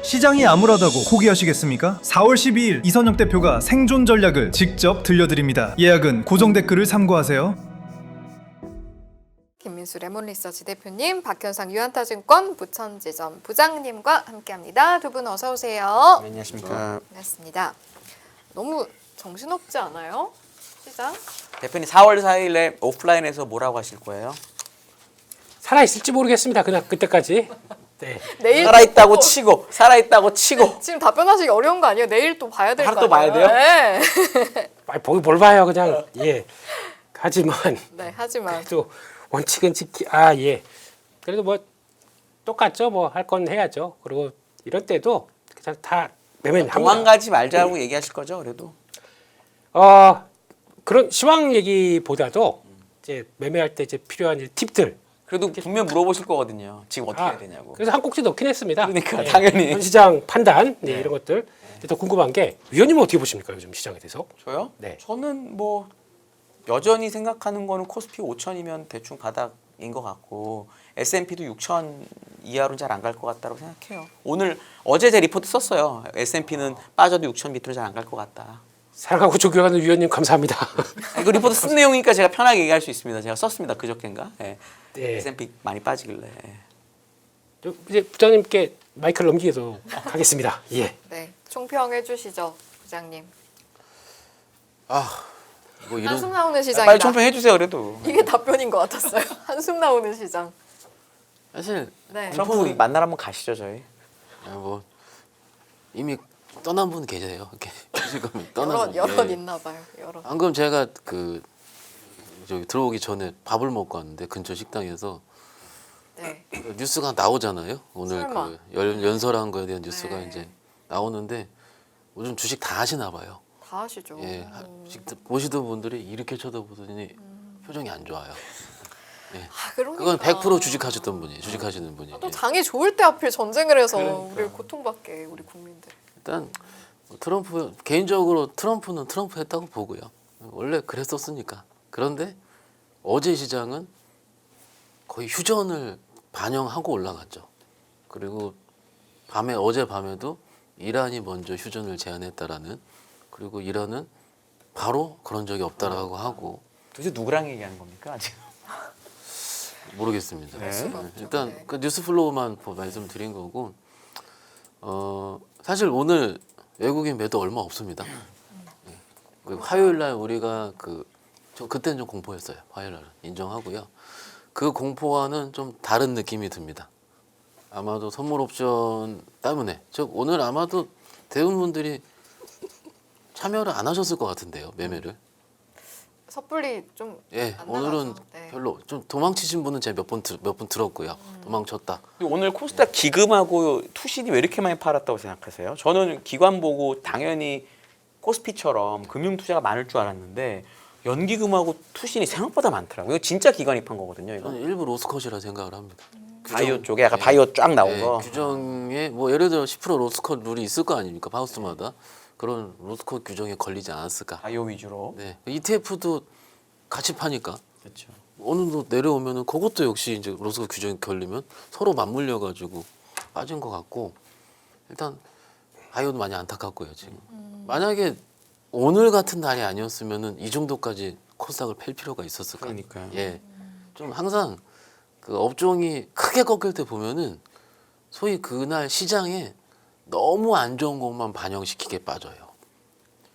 시장이 암울하다고 포기하시겠습니까? 4월 12일 이선혁 대표가 생존 전략을 직접 들려드립니다. 예약은 고정 댓글을 참고하세요. 김민수 레몬리서치 대표님, 박현상 유한타증권 부천지점 부장님과 함께합니다. 두 분 어서 오세요. 네, 안녕하십니까. 반갑습니다. 너무 정신없지 않아요? 시장? 대표님 4월 4일에 오프라인에서 뭐라고 하실 거예요? 살아있을지 모르겠습니다. 그때까지. 네. 내일 살아있다고 치고 살아있다고 치고 지금 답변하시기 어려운 거 아니에요? 내일 또 봐야 될 거 하루 아니에요? 또 봐야 돼요? 네. 아니, 보기 뭘 봐요, 그냥. 예. 하지만 네, 하지만 또 원칙은 예. 그래도 뭐 똑같죠. 뭐 할 건 해야죠. 그리고 이런 때도 그냥 다 매매는 합니다. 도망가지 말자고 얘기하실 거죠, 그래도? 그런 시황 얘기보다도 이제 매매할 때 이제 필요한 팁들. 그래도 분명 물어보실 거거든요. 지금 어떻게 해야 되냐고. 그래서 한 꼭지 넣긴 했습니다. 그러니까, 당연히. 현 시장 판단 이런 것들. 근데 더 궁금한 게 위원님은 어떻게 보십니까? 요즘 시장에 대해서? 저요? 네. 저는 뭐 여전히 생각하는 거는 코스피 5천이면 대충 바닥인 것 같고 S&P도 6천 이하로는 잘 안 갈 것 같다고 생각해요. 어제 제 리포트 썼어요. S&P는 빠져도 6천 밑으로 잘 안 갈 것 같다. 사랑하고 존경하는 위원님 감사합니다. 이거 리포트 쓴 내용이니까 제가 편하게 얘기할 수 있습니다. 제가 썼습니다. 그저께인가? 네. 네. S&P 많이 빠지길래. 이제 부장님께 마이크를 넘기도록 하겠습니다. 예. 네, 총평해 주시죠, 부장님. 뭐 이런 한숨 나오는 시장이다. 빨리 총평해 주세요. 그래도. 이게 답변인 것 같았어요. 한숨 나오는 시장. 사실 네. 트럼프 만나러 한번 가시죠, 저희. 뭐 이미 떠난 분 계세요. 이렇게 지금 떠난 분. 여럿 예. 있나 봐요. 여럿. 방금 제가 저기 들어오기 전에 밥을 먹고 왔는데 근처 식당에서 네. 뉴스가 나오잖아요. 오늘 설마. 그 연설한 거에 대한 뉴스가 네. 이제 나오는데 요즘 주식 다 하시나 봐요. 다 하시죠. 예, 보시던 분들이 이렇게 쳐다보더니 표정이 안 좋아요. 그러니까. 그건 100% 주식하셨던 분이에요. 주식하시는 분이. 또 예. 장이 좋을 때 하필 전쟁을 해서 그러니까. 우리 고통받게 우리 국민들. 일단 트럼프 개인적으로 트럼프는 트럼프 했다고 보고요. 원래 그랬었으니까. 그런데 어제 시장은 거의 휴전을 반영하고 올라갔죠. 그리고 어제 밤에도 이란이 먼저 휴전을 제안했다라는, 그리고 이란은 바로 그런 적이 없다라고 하고. 도대체 누구랑 얘기하는 겁니까? 아직? 모르겠습니다. 네. 일단 네. 그 뉴스 플로우만 말씀드린 거고, 사실 오늘 외국인 매도 얼마 없습니다. 그리고 화요일 날 우리가 그때는 좀 공포였어요. 화요일 날은 인정하고요. 그 공포와는 좀 다른 느낌이 듭니다. 아마도 선물 옵션 때문에, 즉 오늘 아마도 대부분 분들이 참여를 안 하셨을 것 같은데요, 매매를. 섣불리 좀 예, 안 오늘은 나가서, 네. 별로 좀 도망치신 분은 제가 몇 번 들었고요. 도망쳤다. 오늘 코스닥 기금하고 투신이 왜 이렇게 많이 팔았다고 생각하세요? 저는 기관 보고 당연히 코스피처럼 금융 투자가 많을 줄 알았는데 연기금하고 투신이 생각보다 많더라고요. 이거 진짜 기관이 판 거거든요. 이거 저는 일부 로스컷이라 생각을 합니다. 바이오 쪽에 약간 바이오 쫙 나온 예, 거. 규정에 뭐 예를 들어 10% 로스컷 룰이 있을 거 아닙니까? 하우스마다 그런 로스컷 규정에 걸리지 않았을까? 바이오 위주로. 네, ETF도 같이 파니까 그렇죠. 어느 정도 내려오면은 그것도 역시 이제 로스컷 규정에 걸리면 서로 맞물려 가지고 빠진 것 같고, 일단 바이오도 많이 안타깝고요 지금. 만약에 오늘 같은 날이 아니었으면은 이 정도까지 코스닥을 팰 필요가 있었을까? 그러니까요. 예, 좀 항상 그 업종이 크게 꺾일 때 보면은 소위 그날 시장에 너무 안 좋은 것만 반영시키게 빠져요.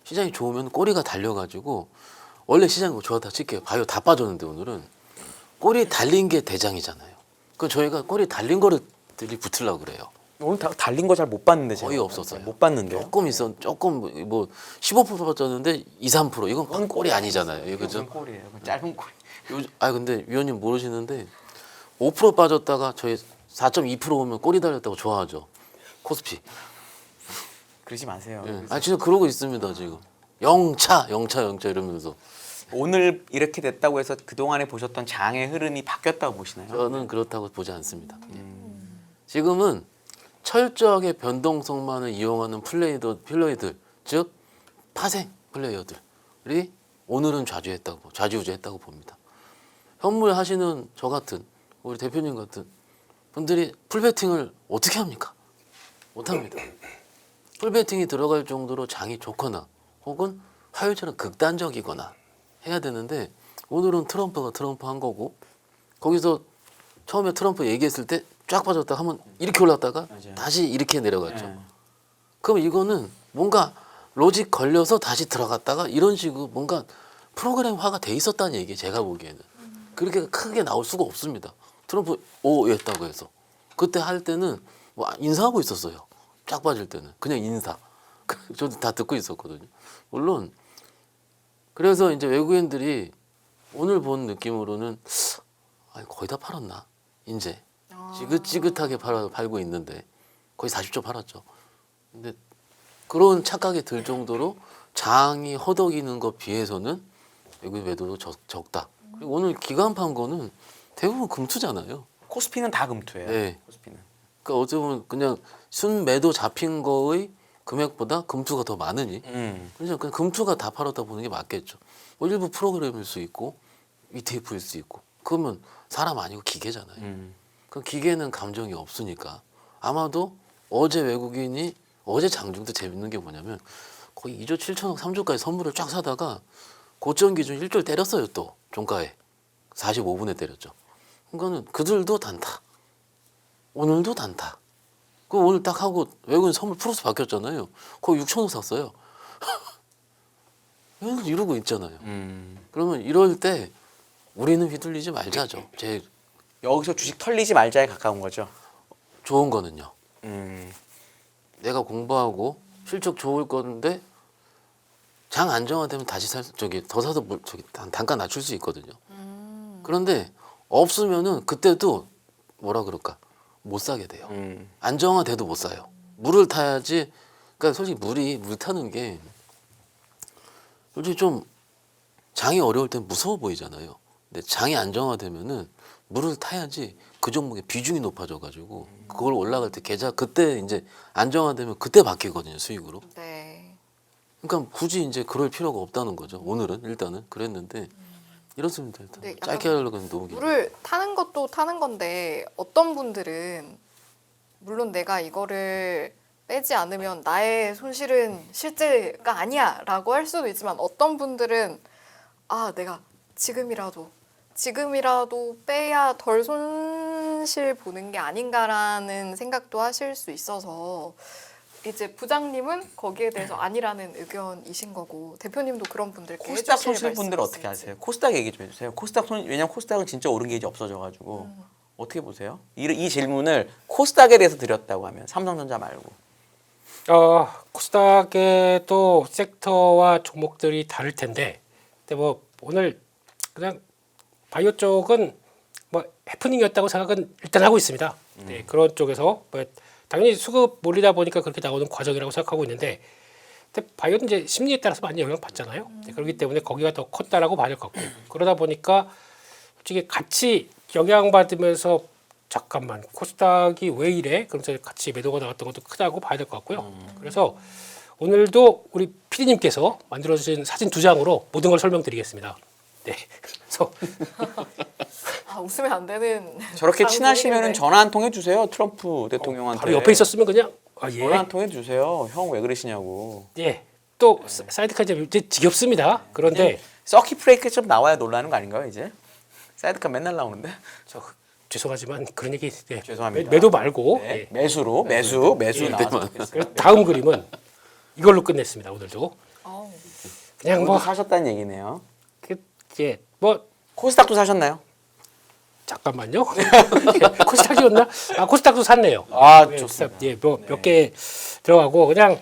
시장이 좋으면 꼬리가 달려가지고, 원래 시장이 뭐 좋았다 칠게요. 바이오 다 빠졌는데 오늘은 꼬리 달린 게 대장이잖아요. 그 저희가 꼬리 달린 거들이 붙으려고 그래요. 오늘 달린 거 잘 못 봤는데 제가. 거의 없었어요. 못 봤는데요. 조금 뭐 15% 빠졌는데 2, 3% 이건 꼴이 아니잖아요. 예, 그죠? 무슨 꼴이에요? 짧은 꼴. 근데 위원님 모르시는데 5% 빠졌다가 저희 4.2% 오면 꼴이 달렸다고 좋아하죠. 코스피. 그러지 마세요. 예. 진짜 그러고 있습니다 지금. 영차 이러면서. 오늘 이렇게 됐다고 해서 그동안에 보셨던 장의 흐름이 바뀌었다고 보시나요? 저는 그렇다고 보지 않습니다. 지금은 철저하게 변동성만을 이용하는 플레이들, 즉 파생 플레이어들이 오늘은 좌지우지했다고 봅니다. 현물 하시는 저 같은 우리 대표님 같은 분들이 풀베팅을 어떻게 합니까? 못합니다. 풀베팅이 들어갈 정도로 장이 좋거나 혹은 화요일처럼 극단적이거나 해야 되는데 오늘은 트럼프가 트럼프 한 거고 거기서 처음에 트럼프 얘기했을 때 쫙 빠졌다 하면 이렇게 올랐다가 맞아요. 다시 이렇게 내려갔죠. 네. 그럼 이거는 뭔가 로직 걸려서 다시 들어갔다가 이런 식으로 뭔가 프로그램화가 돼 있었다는 얘기예요. 제가 보기에는. 그렇게 크게 나올 수가 없습니다. 트럼프 했다고 해서. 그때 할 때는 뭐 인사하고 있었어요. 쫙 빠질 때는. 그냥 인사. 저도 다 듣고 있었거든요. 물론 그래서 이제 외국인들이 오늘 본 느낌으로는 아니, 거의 다 팔았나? 이제 지긋지긋하게 팔고 있는데 거의 40조 팔았죠. 근데 그런 착각이 들 정도로 장이 허덕이는 것 비해서는 외국인 매도도 적다. 그리고 오늘 기간판 거는 대부분 금투잖아요. 코스피는 다 금투예요. 네. 코스피는. 그러니까 어찌 보면 그냥 순 매도 잡힌 거의 금액보다 금투가 더 많으니 그래서 그냥 금투가 다 팔았다 보는 게 맞겠죠. 뭐 일부 프로그램일 수 있고 ETF일 수 있고 그러면 사람 아니고 기계잖아요. 그 기계는 감정이 없으니까 아마도 어제 외국인이 어제 장중도 재밌는 게 뭐냐면 거의 2조 7천억 3조까지 선물을 쫙 사다가 고점 기준 1조를 때렸어요. 또 종가에 45분에 때렸죠. 그거는 그들도 단타. 오늘도 단타. 그 오늘 딱 하고 외국인 선물 플러스 바뀌었잖아요. 거의 6천억 샀어요. 이러고 있잖아요. 그러면 이럴 때 우리는 휘둘리지 말자죠. 제일 여기서 주식 털리지 말자에 가까운 거죠. 좋은 거는요. 음. 내가 공부하고 실적 좋을 건데 장 안정화되면 다시 더 사서 단가 낮출 수 있거든요. 그런데 없으면은 그때도 뭐라 그럴까 못 사게 돼요. 안정화돼도 못 사요. 물을 타야지. 그러니까 솔직히 물 타는 게 솔직히 좀 장이 어려울 땐 무서워 보이잖아요. 근데 장이 안정화되면은 물을 타야지 그 종목의 비중이 높아져가지고 그걸 올라갈 때 계좌 그때 이제 안정화되면 그때 바뀌거든요 수익으로. 네. 그러니까 굳이 이제 그럴 필요가 없다는 거죠. 오늘은 일단은 그랬는데 이렇습니다. 일단 네, 약간 짧게 하려고 했는데 너무 길어. 물을 타는 것도 타는 건데 어떤 분들은 물론 내가 이거를 빼지 않으면 나의 손실은 실제가 아니야라고 할 수도 있지만 어떤 분들은 아 내가 지금이라도 빼야 덜 손실 보는 게 아닌가라는 생각도 하실 수 있어서 이제 부장님은 거기에 대해서 아니라는 의견이신 거고 대표님도 그런 분들께 코스닥 해주실 손실 분들 어떻게 말씀이신지. 하세요? 코스닥 얘기 좀 해주세요. 왜냐면 코스닥은 진짜 오른 게 이제 없어져가지고 어떻게 보세요? 이 질문을 코스닥에 대해서 드렸다고 하면 삼성전자 말고. 코스닥에도 섹터와 종목들이 다를 텐데, 근데 뭐 오늘 그냥 바이오 쪽은 뭐 해프닝이었다고 생각은 일단 하고 있습니다. 네, 그런 쪽에서 뭐 당연히 수급 몰리다 보니까 그렇게 나오는 과정이라고 생각하고 있는데, 근데 바이오는 이제 심리에 따라서 많이 영향 받잖아요. 네, 그렇기 때문에 거기가 더 컸다라고 봐야 될 것 같고, 그러다 보니까 솔직히 같이 영향받으면서 잠깐만 코스닥이 왜 이래? 그러면서 같이 매도가 나왔던 것도 크다고 봐야 될 것 같고요. 그래서 오늘도 우리 PD님께서 만들어주신 사진 2장으로 모든 걸 설명드리겠습니다. 네, 그래서 아 웃으면 안 되는 저렇게 방송이네. 친하시면은 전화 한 통 해주세요. 트럼프 대통령한테. 바로 옆에 있었으면 그냥 전화 한 통 해주세요. 형 왜 그러시냐고. 예. 또 사이드카 이제 지겹습니다. 그런데 서킷 브레이크 좀 나와야 놀라는 거 아닌가요 이제? 사이드카 맨날 나오는데. 죄송하지만 그런 얘기 죄송합니다. 매도 말고 네. 예. 매수 예. 나와서. 그래서 다음 그림은 이걸로 끝냈습니다. 오늘도 어우, 그냥 뭐 뭐 사셨다는 얘기네요. 예, 뭐 코스닥도 사셨나요? 잠깐만요. 코스닥이었나? 코스닥도 샀네요. 아 예, 좋습니다. 예, 몇 개 들어가고 그냥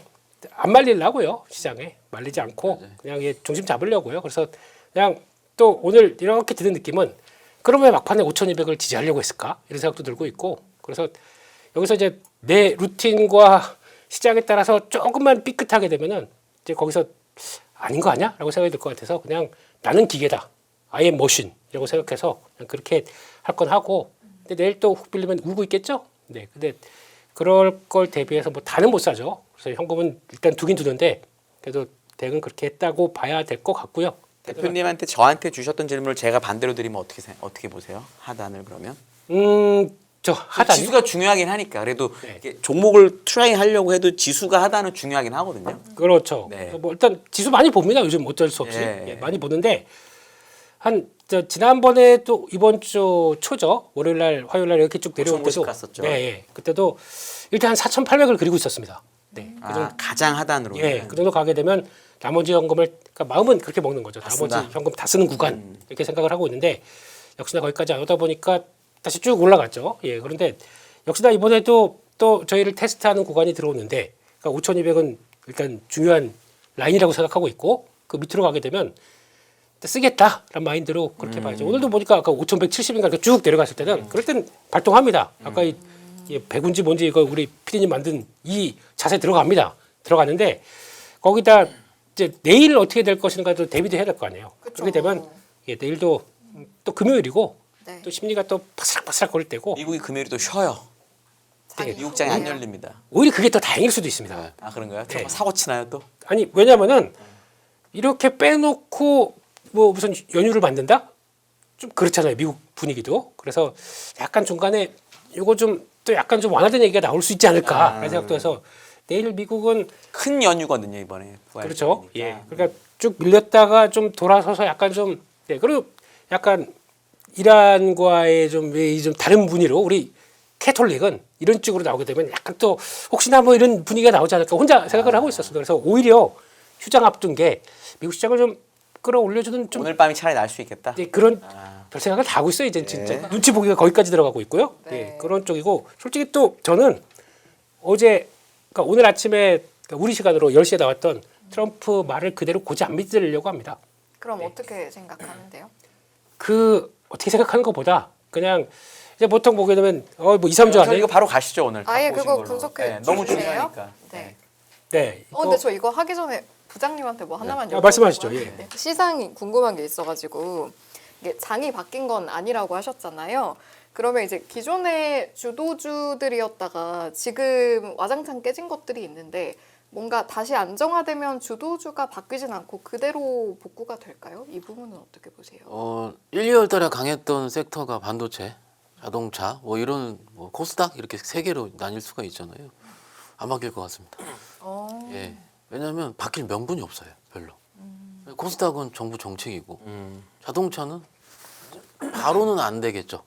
안 말리려고요. 시장에 말리지 않고 그냥 예, 중심 잡으려고요. 그래서 그냥 또 오늘 이렇게 드는 느낌은 그러면 막판에 5,200을 지지하려고 했을까? 이런 생각도 들고 있고 그래서 여기서 이제 내 루틴과 시장에 따라서 조금만 삐끗하게 되면은 이제 거기서 아닌 거 아니야? 라고 생각이 들 것 같아서 그냥 나는 기계다. I am machine이라고 생각해서 그냥 그렇게 할 건 하고 근데 내일 또 훅 빌리면 울고 있겠죠? 네, 근데 그럴 걸 대비해서 뭐 다는 못 사죠. 그래서 현금은 일단 두긴 두는데 그래도 대응은 그렇게 했다고 봐야 될 것 같고요. 대표님한테 저한테 주셨던 질문을 제가 반대로 드리면 어떻게 보세요? 하단을 그러면? 그렇죠. 하단이. 지수가 중요하긴 하니까 그래도 네. 이게 종목을 트라이 하려고 해도 지수가 하단은 중요하긴 하거든요. 그렇죠. 네. 뭐 일단 지수 많이 봅니다. 요즘 어쩔 수 없이 예. 예, 많이 보는데 지난번에 또 이번 주 초죠. 월요일날, 화요일날 이렇게 쭉 내려올 5,500 때도 갔었죠. 네, 예. 그때도 일단 한 4,800을 그리고 있었습니다. 네. 그 정도, 가장 하단으로. 예, 그 정도 가게 되면 나머지 현금을 그러니까 마음은 그렇게 먹는 거죠. 다 나머지 쓴다. 현금 다 쓰는 구간 이렇게 생각을 하고 있는데 역시나 거기까지 안 오다 보니까 다시 쭉 올라갔죠. 예, 그런데 역시나 이번에도 또 저희를 테스트하는 구간이 들어오는데 그러니까 5,200은 일단 중요한 라인이라고 생각하고 있고 그 밑으로 가게 되면 쓰겠다라는 마인드로 그렇게 봐야죠. 오늘도 보니까 아까 5,170인가 이렇게 쭉 내려갔을 때는 그럴 땐 발동합니다. 아까 이 백운지 뭔지 이거 우리 피디님 만든 이 자세 들어갑니다. 들어가는데 거기다 이제 내일 어떻게 될 것인가도 대비도 해야 될 거 아니에요. 그쵸. 그렇게 되면 예, 내일도 또 금요일이고 네. 또 심리가 또 바스락바스락 거릴 때고 미국이 금요일이 또 쉬어요. 자기 미국장이 안 후예요. 열립니다. 오히려 그게 더 다행일 수도 있습니다. 네. 아 그런가요? 네. 사고 치나요 또? 아니 왜냐면은 이렇게 빼놓고 뭐 무슨 연휴를 만든다? 좀 그렇잖아요. 미국 분위기도. 그래서 약간 중간에 이거 좀 또 약간 좀 완화된 얘기가 나올 수 있지 않을까라는 생각도 해서 내일 미국은 큰 연휴거든요 이번에. 그렇죠. 부활절이니까. 예. 그러니까 쭉 밀렸다가 좀 돌아서서 약간 좀 네. 그리고 약간 이란과의 좀 다른 분위로 우리 캐톨릭은 이런 쪽으로 나오게 되면 약간 또 혹시나 뭐 이런 분위기가 나오지 않을까 혼자 생각을 하고 있었어요. 그래서 오히려 휴장 앞둔 게 미국 시장을 좀 끌어올려주는 좀 오늘 밤이 차라리 날 수 있겠다. 네, 그런 아. 별 생각을 다 하고 있어요. 이제 진짜 네. 눈치 보기가 거기까지 들어가고 있고요. 네. 예, 그런 쪽이고 솔직히 또 저는 어제 그러니까 오늘 아침에 그러니까 우리 시간으로 10시에 나왔던 트럼프 말을 그대로 고지 안 믿으려고 합니다. 그럼 어떻게 생각하는데요? 그 어떻게 생각하는 것보다 그냥 이제 보통 보게 되면 뭐 2, 3주 저 안에 이거 바로 가시죠 오늘. 아예 갖고 오신 그거 걸로. 분석해 네, 너무 주실래요? 중요하니까. 네. 네. 근데 저 이거 하기 전에 부장님한테 뭐 하나만 아, 말씀하시죠. 예. 네. 시상이 궁금한 게 있어가지고 이게 장이 바뀐 건 아니라고 하셨잖아요. 그러면 이제 기존의 주도주들이었다가 지금 와장창 깨진 것들이 있는데 뭔가 다시 안정화되면 주도주가 바뀌진 않고 그대로 복구가 될까요? 이 부분은 어떻게 보세요? 1, 2월 달에 강했던 섹터가 반도체, 자동차, 뭐 이런 뭐 코스닥 이렇게 세 개로 나뉠 수가 있잖아요. 안 바뀔 것 같습니다. 예. 왜냐하면 바뀔 명분이 없어요. 별로. 코스닥은 정부 정책이고 자동차는 바로는 안 되겠죠.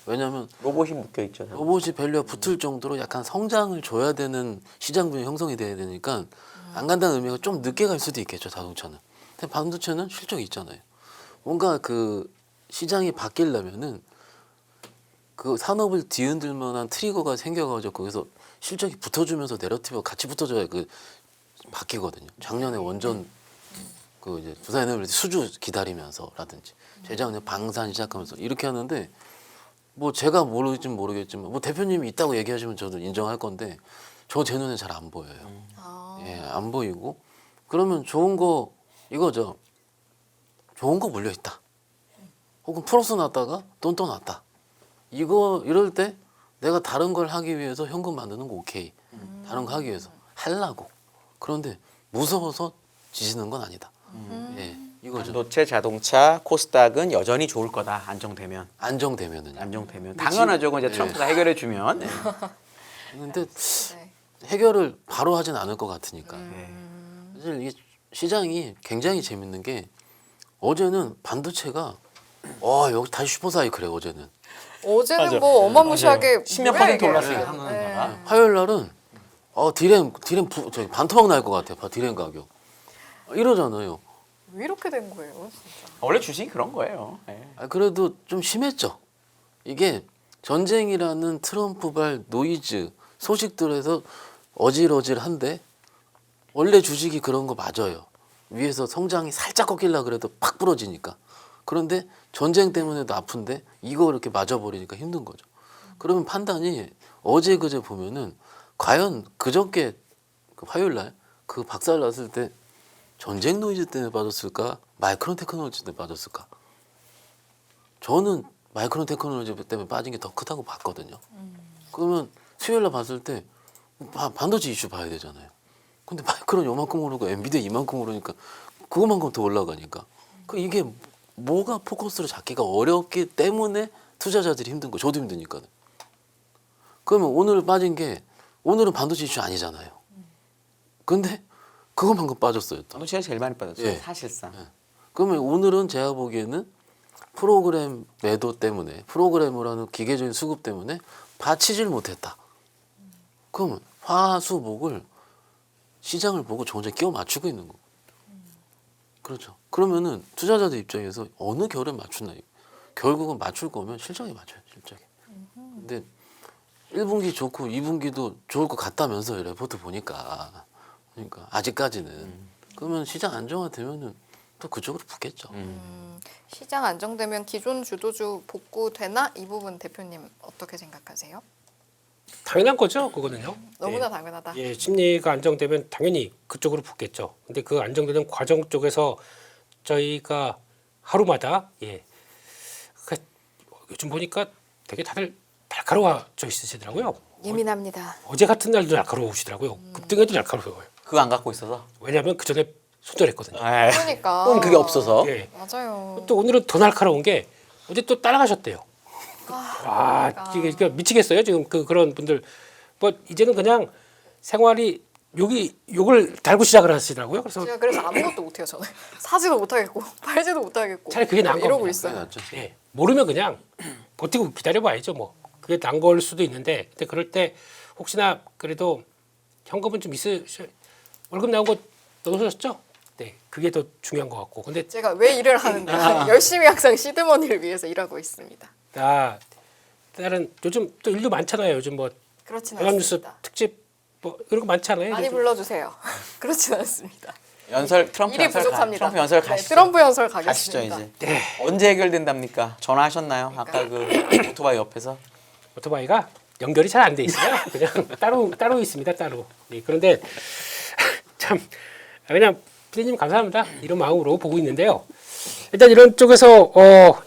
왜냐하면 로봇이 묶여 있죠. 로봇이 밸류가 붙을 정도로 약간 성장을 줘야 되는 시장 분이 형성이 돼야 되니까 안 간다는 의미가 좀 늦게 갈 수도 있겠죠. 자동차는. 근데 반도체는 실적이 있잖아요. 뭔가 그 시장이 바뀌려면은 그 산업을 뒤흔들 만한 트리거가 생겨가지고 거기서 실적이 붙어주면서 내러티브가 같이 붙어줘야 그 바뀌거든요. 작년에 원전 그 이제 두산에너지 수주 기다리면서라든지 재작년에 방산 시작하면서 이렇게 하는데 뭐 제가 모르겠지는 모르겠지만 뭐 대표님이 있다고 얘기하시면 저도 인정할 건데 저 제 눈에 잘 안 보여요. 예, 안 보이고 그러면 좋은 거 이거죠. 좋은 거 몰려 있다. 혹은 플러스 났다가 돈 또 났다. 이거 이럴 때 내가 다른 걸 하기 위해서 현금 만드는 거 오케이. 다른 거 하기 위해서 하려고. 그런데 무서워서 지시는 건 아니다. 예, 이거죠. 반도체, 자동차, 코스닥은 여전히 좋을 거다. 안정되면. 안정되면은요. 안정되면. 당연하죠. 그건 이제 네. 트럼프가 해결해 주면. 네. 근데 네. 해결을 바로 하진 않을 것 같으니까. 네. 사실 이게 시장이 굉장히 재밌는 게 어제는 반도체가 여기 다시 슈퍼사이클에 어제는 어제는 맞아. 뭐 어마무시하게 십몇 뭐야, 퍼센트 이게. 올랐어요. 네. 한국은다가. 화요일 날은 디램 저기 반토막 날 것 같아. 디램 가격 이러잖아요. 왜 이렇게 된 거예요, 진짜? 원래 주식이 그런 거예요. 네. 그래도 좀 심했죠. 이게 전쟁이라는 트럼프발 노이즈 소식들에서 어질어질한데 원래 주식이 그런 거 맞아요. 위에서 성장이 살짝 꺾이려 그래도 팍 부러지니까. 그런데 전쟁 때문에도 아픈데 이거 이렇게 맞아버리니까 힘든 거죠. 그러면 판단이 어제 그제 보면은 과연 그저께 그 화요일 날 그 박살 났을 때 전쟁 노이즈 때문에 빠졌을까? 마이크론 테크놀로지 때문에 빠졌을까? 저는 마이크론 테크놀로지 때문에 빠진 게 더 크다고 봤거든요. 그러면 수요일 날 봤을 때 반도체 이슈 봐야 되잖아요. 근데 마이크론 요만큼 오르고 엔비디아 이만큼 오르니까 그것만큼 더 올라가니까 이게 뭐가 포커스를 잡기가 어렵기 때문에 투자자들이 힘든 거. 저도 힘드니까는. 그러면 오늘 빠진 게 오늘은 반도체 이슈 아니잖아요. 근데 그것만큼 빠졌어요. 또. 반도체가 제일 많이 빠졌어요. 예. 사실상. 그러면 오늘은 제가 보기에는 프로그램 매도 때문에 프로그래머라는 기계적인 수급 때문에 받치질 못했다. 그러면 화수목을 시장을 보고 조금 끼워 맞추고 있는 거. 그렇죠. 그러면은 투자자들 입장에서 어느 결에 맞추나 결국은 맞출 거면 실적에 맞춰요. 실적에. 근데 1분기 좋고 2분기도 좋을 것 같다면서요. 레포트 보니까. 그러니까 아직까지는. 그러면 시장 안정화되면은 또 그쪽으로 붙겠죠. 시장 안정되면 기존 주도주 복구되나? 이 부분 대표님 어떻게 생각하세요? 당연한 거죠, 그거는요. 너무나 예. 당연하다. 예, 심리가 안정되면 당연히 그쪽으로 붙겠죠. 근데 그 안정되는 과정 쪽에서 저희가 하루마다 요즘 보니까 되게 다들 날카로워져 있으시더라고요. 예민합니다. 어제 같은 날도 날카로우시더라고요. 급등에도 날카로워요. 그거 안 갖고 있어서. 왜냐하면 그 전에 손절했거든요. 에이. 그러니까. 오늘 그게 없어서. 예. 맞아요. 또 오늘은 더 날카로운 게 어제 또 따라가셨대요. 와, 이게 미치겠어요. 지금 그런 분들 뭐 이제는 그냥 생활이 욕을 달고 시작을 하시더라고요. 그래서 제가 그래서 아무것도 못해요. 저는 사지도 못하겠고 팔지도 못하겠고 차라리 그게 나은 이러고 겁니다. 있어요. 맞죠. 예, 모르면 그냥 버티고 기다려봐야죠. 뭐 그게 난 걸 수도 있는데, 근데 그럴 때 혹시나 그래도 현금은 좀 월급 나온 거 넣으셨죠? 네, 그게 더 중요한 것 같고. 근데 제가 왜 일을 하는데 열심히 항상 시드머니를 위해서 일하고 있습니다. 다른 요즘 또 일도 많잖아요. 요즘 뭐 그렇진 연합뉴스 않습니다. 특집 뭐 이런 거 많잖아요. 많이 요즘. 불러주세요. 그렇진 않습니다. 연설 트럼프 일이 연설 부족합니다. 트럼프 연설 네, 가시죠. 트럼프 연설 가시죠 가겠습니다. 이제. 언제 해결된답니까? 전화하셨나요? 아까 그 오토바이 옆에서. 오토바이가 연결이 잘 안 돼 있어요. 그냥 따로 있습니다. 따로. 네, 그런데 참 그냥 피디님 감사합니다. 이런 마음으로 보고 있는데요. 일단 이런 쪽에서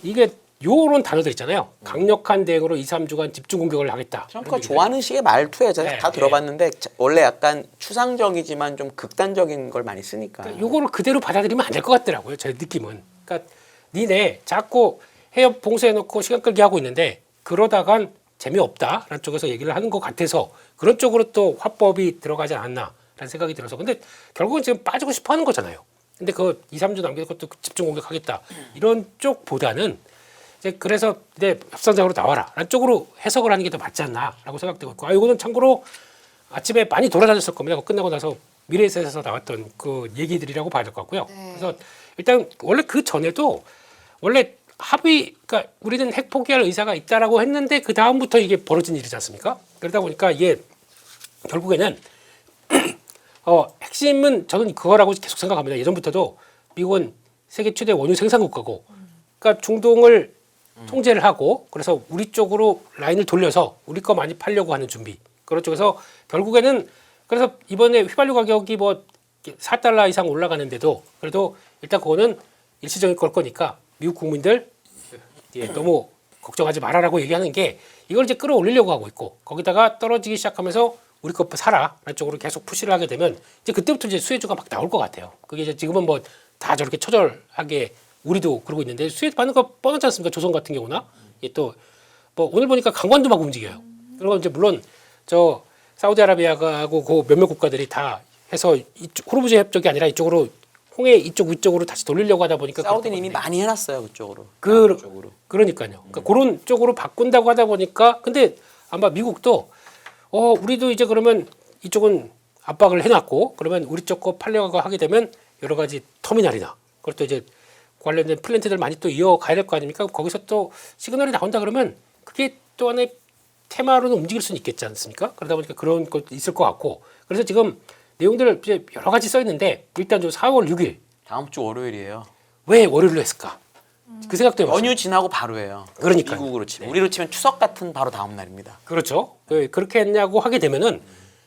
이게 요런 단어들 있잖아요. 강력한 대응으로 2, 3주간 집중 공격을 하겠다. 트럼프가 좋아하는 식의 말투에 제가 네, 다 들어봤는데 원래 약간 추상적이지만 좀 극단적인 걸 많이 쓰니까. 그러니까 요거를 그대로 받아들이면 안 될 것 같더라고요. 제 느낌은. 그러니까 니네 자꾸 해협 봉쇄해놓고 시간 끌기 하고 있는데 그러다간 재미없다라는 쪽에서 얘기를 하는 것 같아서 그런 쪽으로 또 화법이 들어가지 않았나라는 생각이 들어서. 근데 결국은 지금 빠지고 싶어 하는 거잖아요. 근데 그 2, 3주 남겨놓고 또 집중 공격하겠다. 이런 쪽보다는 이제 그래서 이제 협상장으로 나와라라는 쪽으로 해석을 하는 게 더 맞지 않나라고 생각되고 있고. 이거는 참고로 아침에 많이 돌아다녔을 겁니다. 끝나고 나서 미래에셋에서 나왔던 그 얘기들이라고 봐야 될 것 같고요. 네. 그래서 일단 원래 그 전에도 원래 합의, 그러니까 우리는 핵 포기할 의사가 있다라고 했는데 그 다음부터 이게 벌어진 일이지 않습니까? 그러다 보니까 이게 결국에는 핵심은 저는 그거라고 계속 생각합니다. 예전부터도 미국은 세계 최대 원유 생산 국가고, 그러니까 중동을 통제를 하고 그래서 우리 쪽으로 라인을 돌려서 우리 거 많이 팔려고 하는 준비. 그런 쪽에서 결국에는 그래서 이번에 휘발유 가격이 뭐 4달러 이상 올라가는데도 그래도 일단 그거는 일시적인 걸 거니까 미국 국민들 너무 걱정하지 말아라고 얘기하는 게 이걸 이제 끌어올리려고 하고 있고, 거기다가 떨어지기 시작하면서 우리 거 사라 라는 쪽으로 계속 푸시를 하게 되면 이제 그때부터 이제 수혜주가 막 나올 것 같아요. 그게 이제 지금은 뭐 다 저렇게 처절하게 우리도 그러고 있는데 수혜 받는 거 뻔하지 않습니까? 조선 같은 경우나 또 뭐 오늘 보니까 강관도 막 움직여요. 그리고 이제 물론 저 사우디아라비아하고 그 몇몇 국가들이 다 해서 이쪽 호르무즈 협정이 아니라 이쪽으로 홍해 이쪽 위쪽으로 다시 돌리려고 하다 보니까 사우디는 이미 많이 해놨어요 그쪽으로. 쪽으로. 그러니까요. 그러니까 그런 쪽으로 바꾼다고 하다 보니까 근데 아마 미국도 우리도 이제 그러면 이쪽은 압박을 해놨고 그러면 우리 쪽 거 팔려고 하게 되면 여러 가지 터미널이나 그것도 이제 관련된 플랜트들 많이 또 이어가야 될 거 아닙니까? 거기서 또 시그널이 나온다 그러면 그게 또 하나의 테마로는 움직일 수는 있겠지 않습니까? 그러다 보니까 그런 것도 있을 것 같고 그래서 지금 내용들을 이제 여러 가지 써 있는데 일단 좀 4월 6일 다음 주 월요일이에요. 왜 월요일로 했을까? 그 생각도 해봤어요. 연휴 지나고 바로예요. 그러니까요. 미국으로 치면 우리로 치면 추석 같은 바로 다음 날입니다. 그렇죠. 그렇게 했냐고 하게 되면은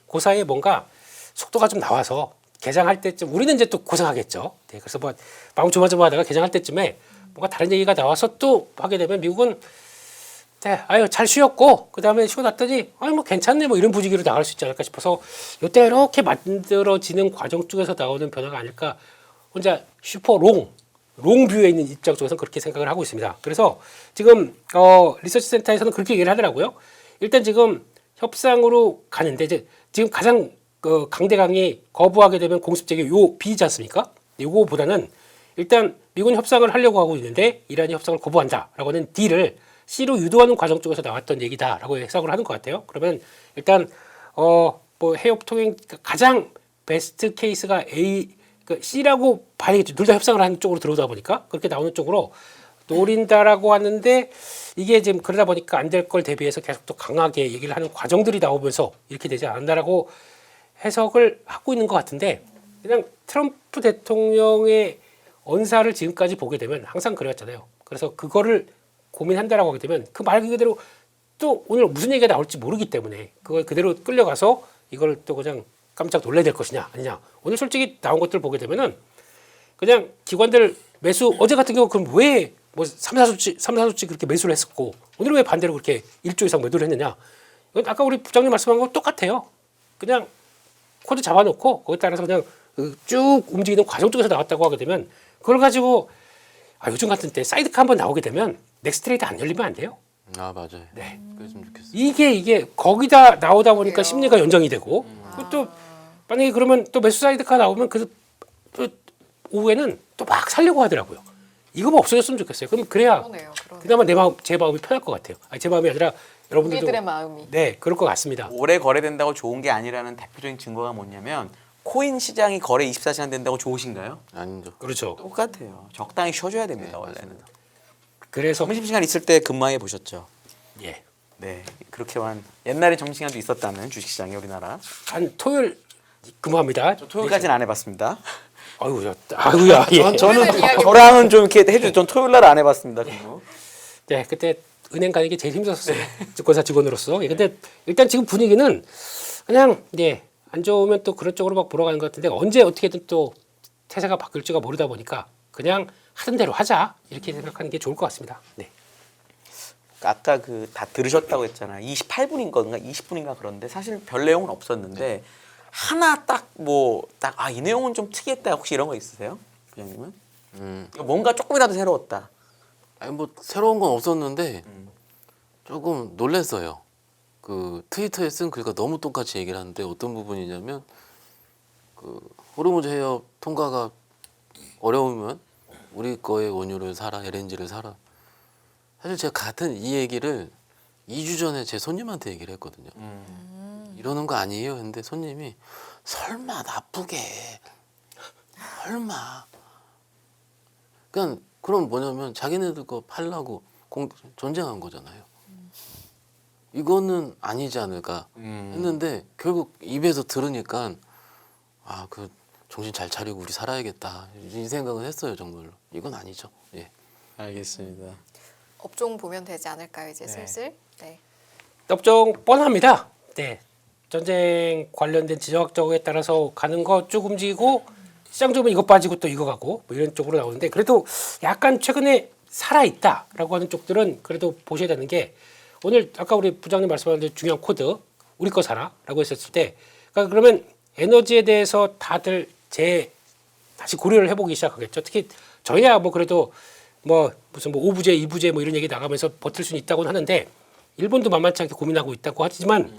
그 사이에 뭔가 속도가 좀 나와서 개장할 때쯤 우리는 이제 또 고생하겠죠. 네, 그래서 뭐 마음 조마조마하다가 개장할 때쯤에 뭔가 다른 얘기가 나와서 또 하게 되면 미국은 네, 잘 쉬었고 그 다음에 쉬고 났더니 뭐 괜찮네 뭐 이런 분위기로 나갈 수 있지 않을까 싶어서 이때 이렇게 만들어지는 과정 쪽에서 나오는 변화가 아닐까 혼자 슈퍼 롱뷰에 있는 입장 쪽에서는 그렇게 생각을 하고 있습니다. 그래서 지금 리서치 센터에서는 그렇게 얘기를 하더라고요. 일단 지금 협상으로 가는데 이제 지금 가장 강대강이 거부하게 되면 공습제기 요 B지 않습니까? 요거보다는 일단 미군 협상을 하려고 하고 있는데 이란이 협상을 거부한다라고 하는 D를 C로 유도하는 과정 쪽에서 나왔던 얘기다라고 해석을 하는 것 같아요. 그러면 일단 뭐 해협 통행 가장 베스트 케이스가 A C라고 봐야겠죠. 둘 다 협상을 하는 쪽으로 들어오다 보니까 그렇게 나오는 쪽으로 노린다라고 하는데 이게 지금 그러다 보니까 안 될 걸 대비해서 계속 또 강하게 얘기를 하는 과정들이 나오면서 이렇게 되지 않았나라고 해석을 하고 있는 것 같은데 그냥 트럼프 대통령의 언사를 지금까지 보게 되면 항상 그랬잖아요. 그래서 그거를 고민한다라고 하게 되면 그 말 그대로 또 오늘 무슨 얘기가 나올지 모르기 때문에 그걸 그대로 끌려가서 이걸 또 그냥 깜짝 놀라야 될 것이냐 아니냐. 오늘 솔직히 나온 것들 보게 되면은 그냥 기관들 매수 어제 같은 경우 그럼 왜 뭐 3, 4수치 그렇게 매수를 했었고 오늘은 왜 반대로 그렇게 1조 이상 매도를 했느냐. 이건 아까 우리 부장님 말씀한 거 똑같아요. 그냥 코드 잡아놓고 거기에 따라서 그냥 쭉 움직이는 과정 쪽에서 나왔다고 하게 되면 그걸 가지고 요즘 같은 때 사이드카 한번 나오게 되면 넥스트 트레이드 안 열리면 안 돼요. 아 맞아요. 네. 그랬으면 좋겠어. 이게 거기다 나오다 보니까 그래요? 심리가 연정이 되고 또 만약에 그러면 또 매수 사이드카 나오면 또 오후에는 또 막 살려고 하더라고요. 이거만 없어졌으면 좋겠어요. 그럼 그래야 그러네요. 그나마 제 마음이 편할 것 같아요. 제 마음이 아니라 여러분들도 우리들의 마음이. 네 그럴 것 같습니다. 오래 거래된다고 좋은 게 아니라는 대표적인 증거가 뭐냐면 코인 시장이 거래 24시간 된다고 좋으신가요? 아니죠. 그렇죠. 똑같아요. 적당히 쉬어줘야 됩니다. 원래는. 그래서 점심시간 있을 때 근무해 보셨죠? 예. 네. 그렇게만 옛날에 점심시간도 있었다는 주식시장이 우리나라. 한 토요일 근무합니다. 토요일까지는 안 해봤습니다. 아이고야. 예. 저랑은 좀 이렇게 해주죠. 전 토요일 날 안 해봤습니다. 근무. 네, 그때 은행 가는 게 제일 힘들었어요. 증권사 직원으로서. 예, 근데 일단 지금 분위기는 그냥 안 좋으면 또 그런 쪽으로 막 보러 가는 것 같은데 언제 어떻게든 또 태세가 바뀔지가 모르다 보니까 그냥 하던 대로 하자 이렇게 생각하는 게 좋을 것 같습니다. 네. 아까 다 들으셨다고 했잖아요. 28분인 건가 20분인가 그런데 사실 별 내용은 없었는데 하나 이 내용은 좀 특이했다. 혹시 이런 거 있으세요? 부장님은? 뭔가 조금이라도 새로웠다. 아니 뭐 새로운 건 없었는데 조금 놀랐어요. 그 트위터에 쓴 글과 너무 똑같이 얘기를 하는데 어떤 부분이냐면 그 호르무즈 해협 통과가 어려우면 우리 거의 원유를 사라, LNG를 사라. 사실 제가 같은 이 얘기를 2주 전에 제 손님한테 얘기를 했거든요. 이러는 거 아니에요? 근데 손님이 설마 나쁘게 설마 그럼 뭐냐면 자기네들 거 팔라고 전쟁한 거잖아요. 이거는 아니지 않을까 했는데 결국 입에서 들으니까 그 정신 잘 차리고 우리 살아야겠다 이 생각은 했어요. 정말로 이건 아니죠. 예. 알겠습니다. 업종 보면 되지 않을까요? 이제 슬슬. 네. 업종 뻔합니다. 네. 전쟁 관련된 지정학적에 따라서 가는 거 쭉 움직이고 시장 좋으면 이거 빠지고 또 이거 가고 뭐 이런 쪽으로 나오는데 그래도 약간 최근에 살아있다라고 하는 쪽들은 그래도 보셔야 되는 게 오늘 아까 우리 부장님 말씀하신 중요한 코드 우리 거 사라라고 했었을 때 그러니까 그러면 에너지에 대해서 다들 다시 고려를 해보기 시작하겠죠. 특히 저희야 뭐 그래도 뭐 무슨 5부제, 2부제 뭐 이런 얘기 나가면서 버틸 수는 있다고는 하는데 일본도 만만치 않게 고민하고 있다고 하지만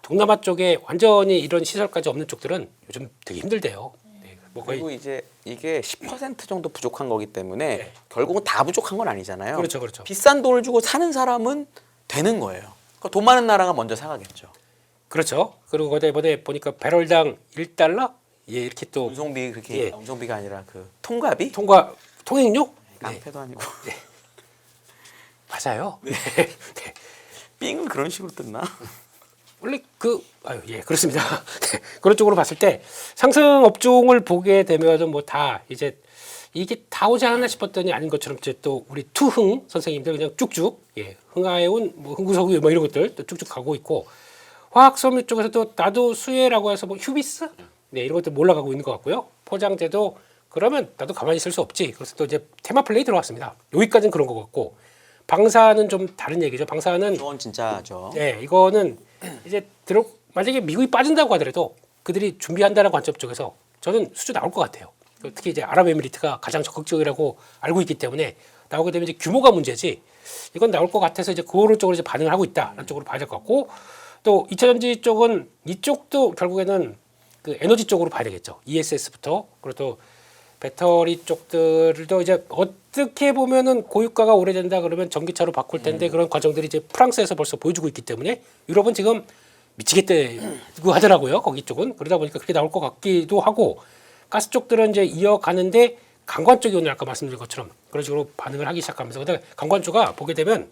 동남아 쪽에 완전히 이런 시설까지 없는 쪽들은 요즘 되게 힘들대요. 네, 뭐 거의 그리고 이제 이게 10% 정도 부족한 거기 때문에 결국은 다 부족한 건 아니잖아요. 그렇죠. 비싼 돈을 주고 사는 사람은 되는 거예요. 그러니까 돈 많은 나라가 먼저 사가겠죠. 그렇죠. 그리고 이번에 보니까 배럴당 1달러 이렇게 또 운송비 그렇게 운송비가 아니라 통과비? 통행료? 깡패도 아니고. 맞아요. 네. 삥은 그런 식으로 뜯나? 원래 그렇습니다. 네. 그런 쪽으로 봤을 때 상승 업종을 보게 되면 뭐 다 이제 이게 다 오지 않았나 싶었더니 아닌 것처럼 이제 또 우리 투흥 선생님들 그냥 쭉쭉 흥하해온 뭐 흥구석유 뭐 이런 것들 또 쭉쭉 가고 있고 화학섬유 쪽에서도 나도 수혜라고 해서 뭐 휴비스 이런 것들 몰라가고 있는 것 같고요. 포장재도 그러면 나도 가만히 있을 수 없지. 그래서 또 이제 테마플레이 들어왔습니다. 여기까지는 그런 것 같고 방사는 좀 다른 얘기죠. 방사는 그건 진짜죠. 이거는 이제 만약에 미국이 빠진다고 하더라도 그들이 준비한다는 관점 쪽에서 저는 수주 나올 것 같아요. 특히 이제 아랍에미리트가 가장 적극적이라고 알고 있기 때문에 나오게 되면 이제 규모가 문제지. 이건 나올 것 같아서 이제 그런 쪽으로 이제 반응을 하고 있다라는 쪽으로 봐야 될 것 같고 또 2차전지 쪽은 이쪽도 결국에는 그 에너지 쪽으로 봐야 되겠죠. ESS부터 그리고 또 배터리 쪽들도 이제 어떻게 보면은 고유가가 오래된다 그러면 전기차로 바꿀 텐데 그런 과정들이 이제 프랑스에서 벌써 보여주고 있기 때문에 유럽은 지금 미치겠다고 하더라고요. 거기 쪽은 그러다 보니까 그렇게 나올 것 같기도 하고 가스 쪽들은 이제 이어가는데 강관 쪽이 오늘 아까 말씀드린 것처럼 그런 식으로 반응을 하기 시작하면서 근데 강관 쪽가 보게 되면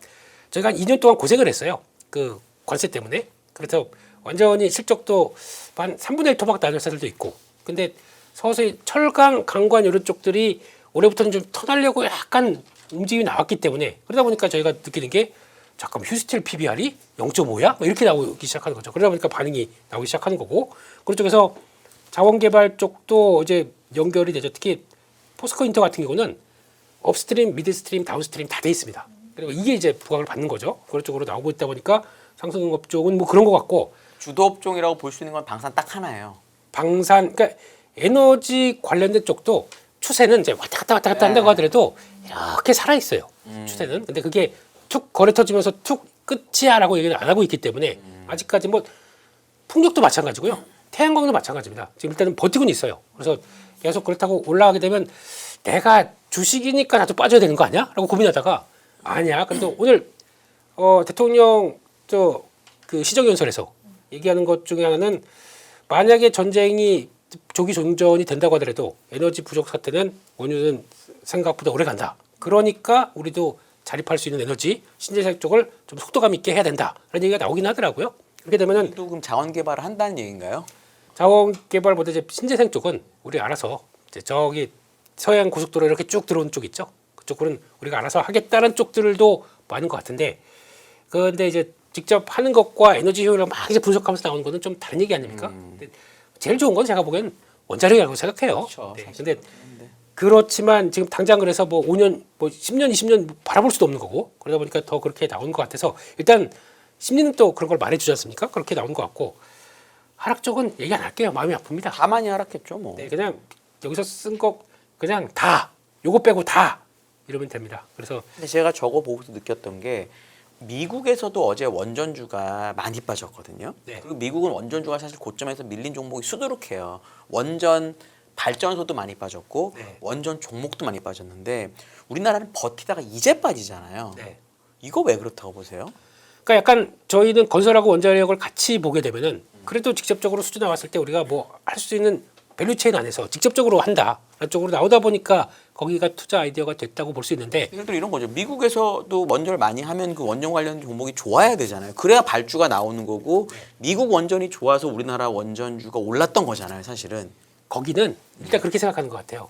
저희가 한 2년 동안 고생을 했어요. 그 관세 때문에 그래서 완전히 실적도 한 3분의 1 토막 나는 회사들도 있고 근데 서서히 철강, 강관 이런 쪽들이 올해부터는 좀 터나려고 약간 움직임이 나왔기 때문에 그러다 보니까 저희가 느끼는 게 잠깐 휴스틸 PBR이 0.5야? 이렇게 나오기 시작하는 거죠. 그러다 보니까 반응이 나오기 시작하는 거고 그쪽에서 자원개발 쪽도 이제 연결이 되죠. 특히 포스코 인터 같은 경우는 업스트림, 미드스트림, 다운스트림 다 돼 있습니다. 그리고 이게 이제 부각을 받는 거죠. 그런 쪽으로 나오고 있다 보니까 상승업 쪽은 뭐 그런 것 같고 주도 업종이라고 볼 수 있는 건 방산 딱 하나예요. 방산, 그러니까 에너지 관련된 쪽도 추세는 이제 왔다 갔다 한다고 하더라도 이렇게 살아 있어요. 추세는. 근데 그게 툭 거래 터지면서 툭 끝이야라고 얘기는 안 하고 있기 때문에 아직까지 뭐 풍력도 마찬가지고요. 태양광도 마찬가지입니다. 지금 일단은 버티고는 있어요. 그래서 계속 그렇다고 올라가게 되면 내가 주식이니까 나도 빠져야 되는 거 아니야? 라고 고민하다가 아니야. 그래도 오늘 대통령 그 시정연설에서 얘기하는 것 중에 하나는 만약에 전쟁이 조기 종전이 된다고 하더라도 에너지 부족 사태는 원유는 생각보다 오래 간다. 그러니까 우리도 자립할 수 있는 에너지 신재생 쪽을 좀 속도감 있게 해야 된다. 그런 얘기가 나오긴 하더라고요. 그렇게 되면은 또 그럼 자원 개발을 한다는 얘기인가요? 자원 개발보다 이제 신재생 쪽은 우리 알아서 이제 저기 서해안 고속도로 이렇게 쭉 들어오는 쪽 있죠. 그쪽은 우리가 알아서 하겠다는 쪽들도 많은 것 같은데 그런데 이제 직접 하는 것과 에너지 효율을 막 이제 분석하면서 나오는 거는 좀 다른 얘기 아닙니까? 근데 제일 좋은 건 제가 보기엔 원자력이라고 생각해요. 그렇죠. 네. 근데 그렇지만 지금 당장 그래서 뭐 5년, 뭐 10년, 20년 바라볼 수도 없는 거고 그러다 보니까 더 그렇게 나오는 것 같아서 일단 심리는 또 그런 걸 말해주지 않습니까? 그렇게 나오는 것 같고 하락 쪽은 얘기 안 할게요. 마음이 아픕니다. 가만히 하락했죠 뭐. 네, 그냥 여기서 쓴 거 그냥 다 요거 빼고 다 이러면 됩니다. 그래서 근데 제가 저거 보고서 느꼈던 게 미국에서도 어제 원전주가 많이 빠졌거든요. 네. 그리고 미국은 원전주가 사실 고점에서 밀린 종목이 수두룩해요. 원전 발전소도 많이 빠졌고 네. 원전 종목도 많이 빠졌는데 우리나라는 버티다가 이제 빠지잖아요. 네. 이거 왜 그렇다고 보세요? 그러니까 약간 저희는 건설하고 원자력을 같이 보게 되면은 그래도 직접적으로 수주 나왔을 때 우리가 뭐 할 수 있는 밸류체인 안에서 직접적으로 한다 쪽으로 나오다 보니까 거기가 투자 아이디어가 됐다고 볼 수 있는데 예를 들어 이런 거죠. 미국에서도 원전을 많이 하면 그 원전 관련 종목이 좋아야 되잖아요. 그래야 발주가 나오는 거고 미국 원전이 좋아서 우리나라 원전주가 올랐던 거잖아요. 사실은. 거기는 일단 그렇게 생각하는 것 같아요.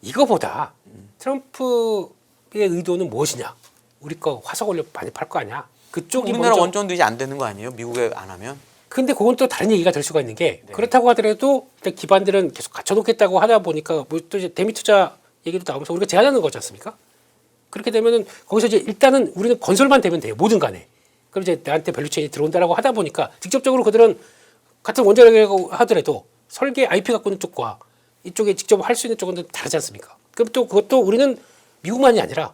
이거보다 트럼프의 의도는 무엇이냐? 우리 거 화석 원료 많이 팔 거 아니야? 그쪽이 우리나라 먼저. 원전도 이제 안 되는 거 아니에요? 미국에 안 하면? 근데 그건 또 다른 얘기가 될 수가 있는 게 그렇다고 하더라도 일단 기반들은 계속 갖춰놓겠다고 하다 보니까 뭐 또 이제 대미 투자 얘기도 나오면서 우리가 제한하는 거지 않습니까? 그렇게 되면은 거기서 이제 일단은 우리는 건설만 되면 돼요. 뭐든 간에. 그럼 이제 나한테 밸류체인이 들어온다라고 하다 보니까 직접적으로 그들은 같은 원자력이라고 하더라도 설계 IP 갖고 있는 쪽과 이쪽에 직접 할 수 있는 쪽은 좀 다르지 않습니까? 그럼 또 그것도 우리는 미국만이 아니라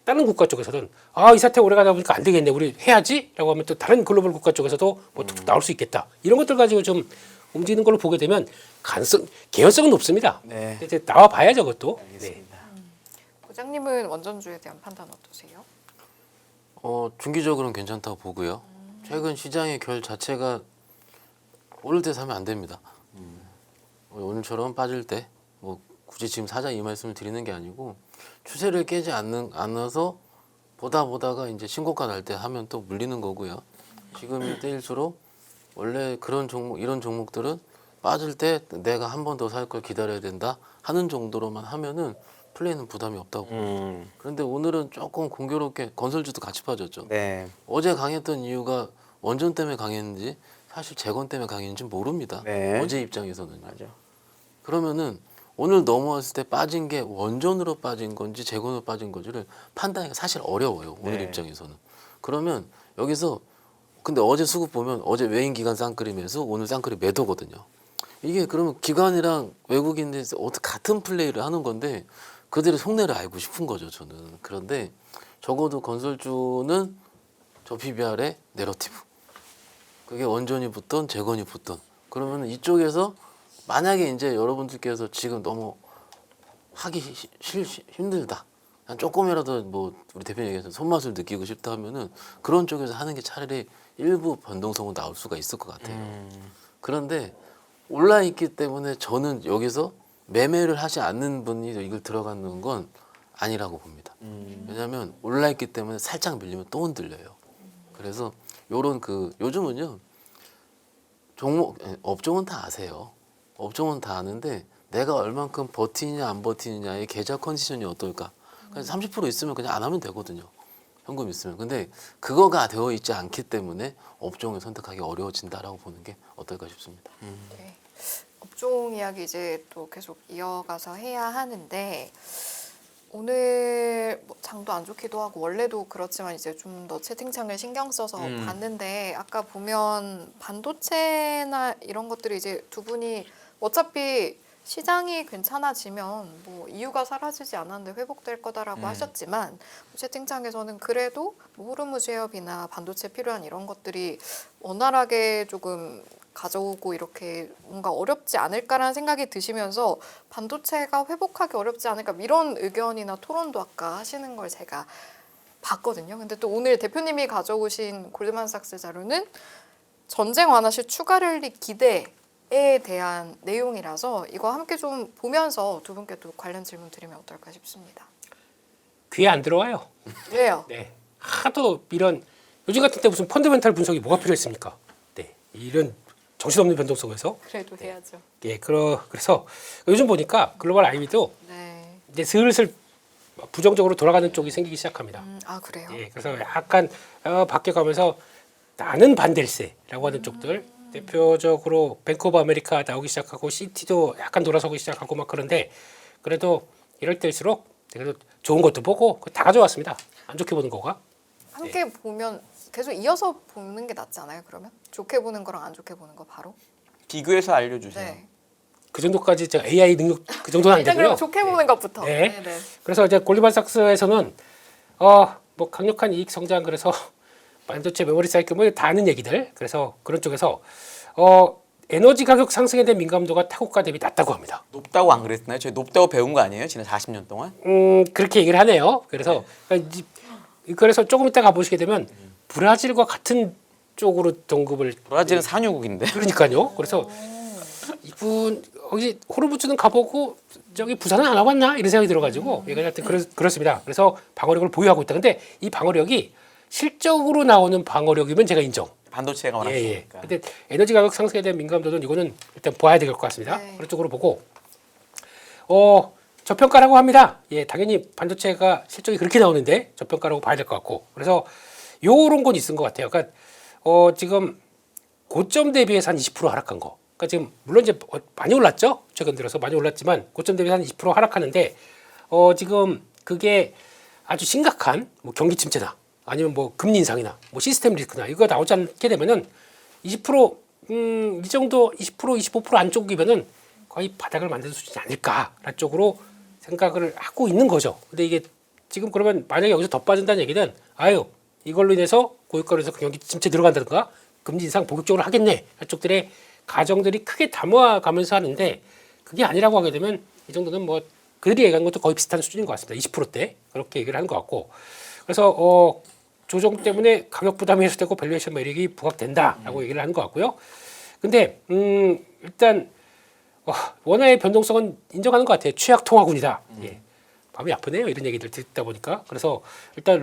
다른 국가 쪽에서는 이 사태 오래 가다 보니까 안 되겠네. 우리 해야지라고 하면 또 다른 글로벌 국가 쪽에서도 뭐 툭툭 나올 수 있겠다. 이런 것들 가지고 좀 움직이는 걸로 보게 되면 개연성은 높습니다. 네. 이제 나와 봐야죠, 그것도. 네. 알겠습니다. 부장님은 원전주에 대한 판단 어떠세요? 중기적으로는 괜찮다고 보고요. 최근 시장의 결 자체가 오를 때 사면 안 됩니다. 오늘처럼 빠질 때 뭐 굳이 지금 사자 이 말씀을 드리는 게 아니고 추세를 깨지 않아서 보다가 이제 신고가 날 때 하면 또 물리는 거고요. 지금 때일수록 원래 그런 종목 이런 종목들은 빠질 때 내가 한 번 더 살 걸 기다려야 된다 하는 정도로만 하면은 플레이는 부담이 없다고 봅니다. 그런데 오늘은 조금 공교롭게 건설주도 같이 빠졌죠. 네. 어제 강했던 이유가 원전 때문에 강했는지 사실 재건 때문에 강했는지 모릅니다. 네. 어제 입장에서는. 맞아. 그러면은 오늘 넘어왔을 때 빠진 게 원전으로 빠진 건지 재건으로 빠진 건지를 판단하기가 사실 어려워요. 오늘 네. 입장에서는. 그러면 여기서 근데 어제 수급 보면 어제 외인 기관 쌍끌이 매수, 오늘 쌍끌이 매도거든요. 이게 그러면 기관이랑 외국인들 어떻게 같은 플레이를 하는 건데 그들의 속내를 알고 싶은 거죠, 저는. 그런데 적어도 건설주는 저 PBR의 내러티브. 그게 원전이 붙던 재건이 붙던 그러면 이쪽에서 만약에 이제 여러분들께서 지금 너무 하기 힘들다. 난 조금이라도 뭐 우리 대표님 얘기해서 손맛을 느끼고 싶다 하면은 그런 쪽에서 하는 게 차라리 일부 변동성은 나올 수가 있을 것 같아요. 그런데 올라 있기 때문에 저는 여기서 매매를 하지 않는 분이 이걸 들어가는 건 아니라고 봅니다. 왜냐하면 올라 있기 때문에 살짝 밀리면 또 흔들려요. 그래서 요런 요즘은요 종목 업종은 다 아세요. 업종은 다 아는데 내가 얼만큼 버티느냐 안 버티느냐의 계좌 컨디션이 어떨까. 그래서 30% 있으면 그냥 안 하면 되거든요. 현금 있으면. 근데 그거가 되어 있지 않기 때문에 업종을 선택하기 어려워진다라고 보는 게 어떨까 싶습니다. 네. 업종 이야기 이제 또 계속 이어가서 해야 하는데 오늘 뭐 장도 안 좋기도 하고 원래도 그렇지만 이제 좀 더 채팅창을 신경 써서 봤는데 아까 보면 반도체나 이런 것들이 이제 두 분이 어차피 시장이 괜찮아지면 뭐 이유가 사라지지 않았는데 회복될 거다라고 하셨지만 채팅창에서는 그래도 뭐 호르무즈 해협이나 반도체 필요한 이런 것들이 원활하게 조금 가져오고 이렇게 뭔가 어렵지 않을까라는 생각이 드시면서 반도체가 회복하기 어렵지 않을까 이런 의견이나 토론도 아까 하시는 걸 제가 봤거든요. 근데 또 오늘 대표님이 가져오신 골드만삭스 자료는 전쟁 완화 시 추가 랠리 기대에 대한 내용이라서 이거 함께 좀 보면서 두 분께 또 관련 질문 드리면 어떨까 싶습니다. 귀에 안 들어와요. 왜요? 네. 하도 이런 요즘 같은 때 무슨 펀더멘탈 분석이 뭐가 필요했습니까? 네. 이런 정신없는 변동성에서 그래도 해야죠. 예, 그래서 요즘 보니까 글로벌 IB도 네. 이제 슬슬 부정적으로 돌아가는 쪽이 생기기 시작합니다. 아 그래요? 예, 그래서 약간 바뀌어가면서 나는 반댈세라고 하는 쪽들 대표적으로 뱅크 오브 아메리카 나오기 시작하고 시티도 약간 돌아서기 시작하고 막 그런데 그래도 이럴 때일수록 그래도 좋은 것도 보고 다 가져왔습니다. 안 좋게 보는 거가. 함께 보면 계속 이어서 보는 게 낫지 않아요? 그러면 좋게 보는 거랑 안 좋게 보는 거 바로? 비교해서 알려주세요. 네. 그 정도까지 제가 AI 능력 그 정도는 안 일단 되고요. 그럼 좋게 보는 것부터. 네. 네. 그래서 이제 골드만삭스에서는 뭐 강력한 이익 성장 그래서 반도체 메모리 사이클 뭐 다 아는 얘기들 그래서 그런 쪽에서 에너지 가격 상승에 대한 민감도가 타국가 대비 낮다고 합니다. 높다고 안 그랬나요? 저희 높다고 배운 거 아니에요? 지난 40년 동안? 그렇게 얘기를 하네요. 그래서 조금 이따 가보시게 되면 브라질과 같은 쪽으로 등급을 브라질은 산유국인데. 그러니까요. 그래서 이분 여기 호르무즈는 가보고 저기 부산은 안 와봤나 이런 생각이 들어가지고 얘가 하여튼 그렇습니다. 그래서 방어력을 보유하고 있다. 근데 이 방어력이 실적으로 나오는 방어력이면 제가 인정. 반도체가 워낙 예. 좋으니까. 근데 에너지 가격 상승에 대한 민감도는 이거는 일단 봐야 될 것 같습니다. 네. 그런 쪽으로 보고 저평가라고 합니다. 예, 당연히 반도체가 실적이 그렇게 나오는데 저평가라고 봐야 될 것 같고 그래서 요런 건 있은 것 같아요. 그러니까 지금 고점 대비해서 한 20% 하락한 거. 그러니까 지금 물론 이제 많이 올랐죠. 최근 들어서 많이 올랐지만 고점 대비해서 한 20% 하락하는데 지금 그게 아주 심각한 뭐 경기 침체나 아니면 뭐 금리 인상이나 뭐 시스템 리스크나 이거 나오지 않게 되면은 20% 이 정도 20% 25% 안쪽이면은 거의 바닥을 만드는 수준이 아닐까라는 쪽으로 생각을 하고 있는 거죠. 근데 이게 지금 그러면 만약에 여기서 더 빠진다는 얘기는 이걸로 인해서 고유가로 해서 경기 침체 들어간다든가 금리 인상 본격적으로 하겠네 할 쪽들의 가정들이 크게 담아가면서 하는데 그게 아니라고 하게 되면 이 정도는 뭐 그들이 얘기한 것도 거의 비슷한 수준인 것 같습니다. 20%대 그렇게 얘기를 하는 것 같고 그래서 조정 때문에 가격 부담이 해소되고 밸류에이션 매력이 부각된다라고 얘기를 하는 것 같고요. 근데 일단 원화의 변동성은 인정하는 것 같아요. 취약 통화군이다. 예. 마음이 아프네요. 이런 얘기들 듣다 보니까. 그래서 일단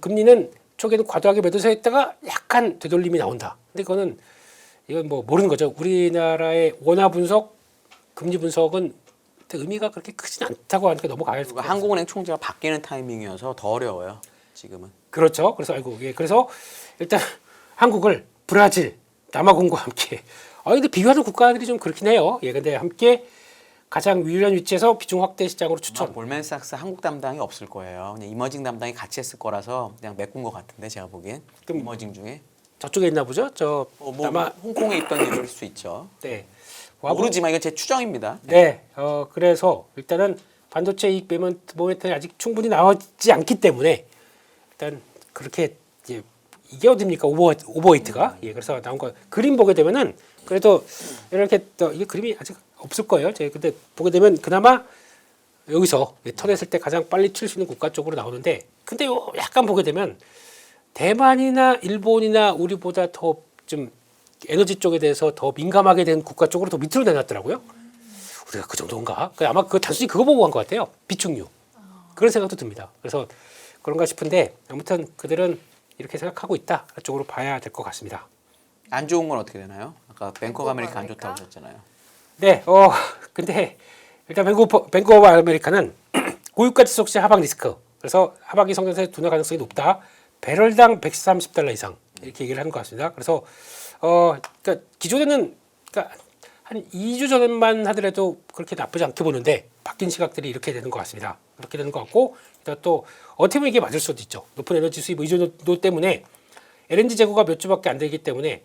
금리는 초기에는 과도하게 매도세했다가 약간 되돌림이 나온다. 근데 이건 뭐 모르는 거죠. 우리나라의 원화 분석, 금리 분석은 의미가 그렇게 크진 않다고 하니까 넘어가야 할 것 같아요. 한국은행 총재가 바뀌는 타이밍이어서 더 어려워요. 지금은. 그렇죠. 그래서 그래서 일단 한국을 브라질, 남아공과 함께 근데 비교하는 국가들이 좀 그렇긴 해요. 예, 근데 함께 가장 유리한 위치에서 비중 확대 시장으로 추천. 골맨삭스 한국 담당이 없을 거예요. 그냥 이머징 담당이 같이 했을 거라서 그냥 메꾼 것 같은데 제가 보기엔. 그럼 이머징 중에. 저쪽에 있나 보죠. 홍콩에 있던 일일 수 있죠. 네. 모르지만 이건 제 추정입니다. 네. 그래서 일단은 반도체 이익 모멘텀이 아직 충분히 나오지 않기 때문에 일단 그렇게 이제 이게 어딥니까? 오버웨이트가. 예, 그래서 나온 거 그림 보게 되면은 그래도 이렇게 또 이게 그림이 아직 없을 거예요. 제가 근데 보게 되면 그나마 여기서 턴했을 때 가장 빨리 칠 수 있는 국가 쪽으로 나오는데, 근데 요 약간 보게 되면 대만이나 일본이나 우리보다 더 좀 에너지 쪽에 대해서 더 민감하게 된 국가 쪽으로 더 밑으로 내놨더라고요. 우리가 그 정도인가? 아마 그 단순히 그거 보고 간 것 같아요. 비축류. 그런 생각도 듭니다. 그래서 그런가 싶은데 아무튼 그들은 이렇게 생각하고 있다 쪽으로 봐야 될 것 같습니다. 안 좋은 건 어떻게 되나요? 아까 뱅크 오브 오브 아메리카 안 아메리카? 좋다고 하셨잖아요. 네, 근데 일단 뱅크 오브 아메리카는 고유가 지속 시 하방 리스크. 그래서 하방기 성장세 둔화 가능성이 높다. 배럴당 $130 이상 이렇게 얘기를 하는 것 같습니다. 그래서 그러니까 기존에는 그러니까 한 2주 전만 하더라도 그렇게 나쁘지 않게 보는데 바뀐 시각들이 이렇게 되는 것 같습니다. 그렇게 되는 것 같고, 또 어떻게 보면 이게 맞을 수도 있죠. 높은 에너지 수입 의존도 때문에 LNG 재고가 몇 주밖에 안 되기 때문에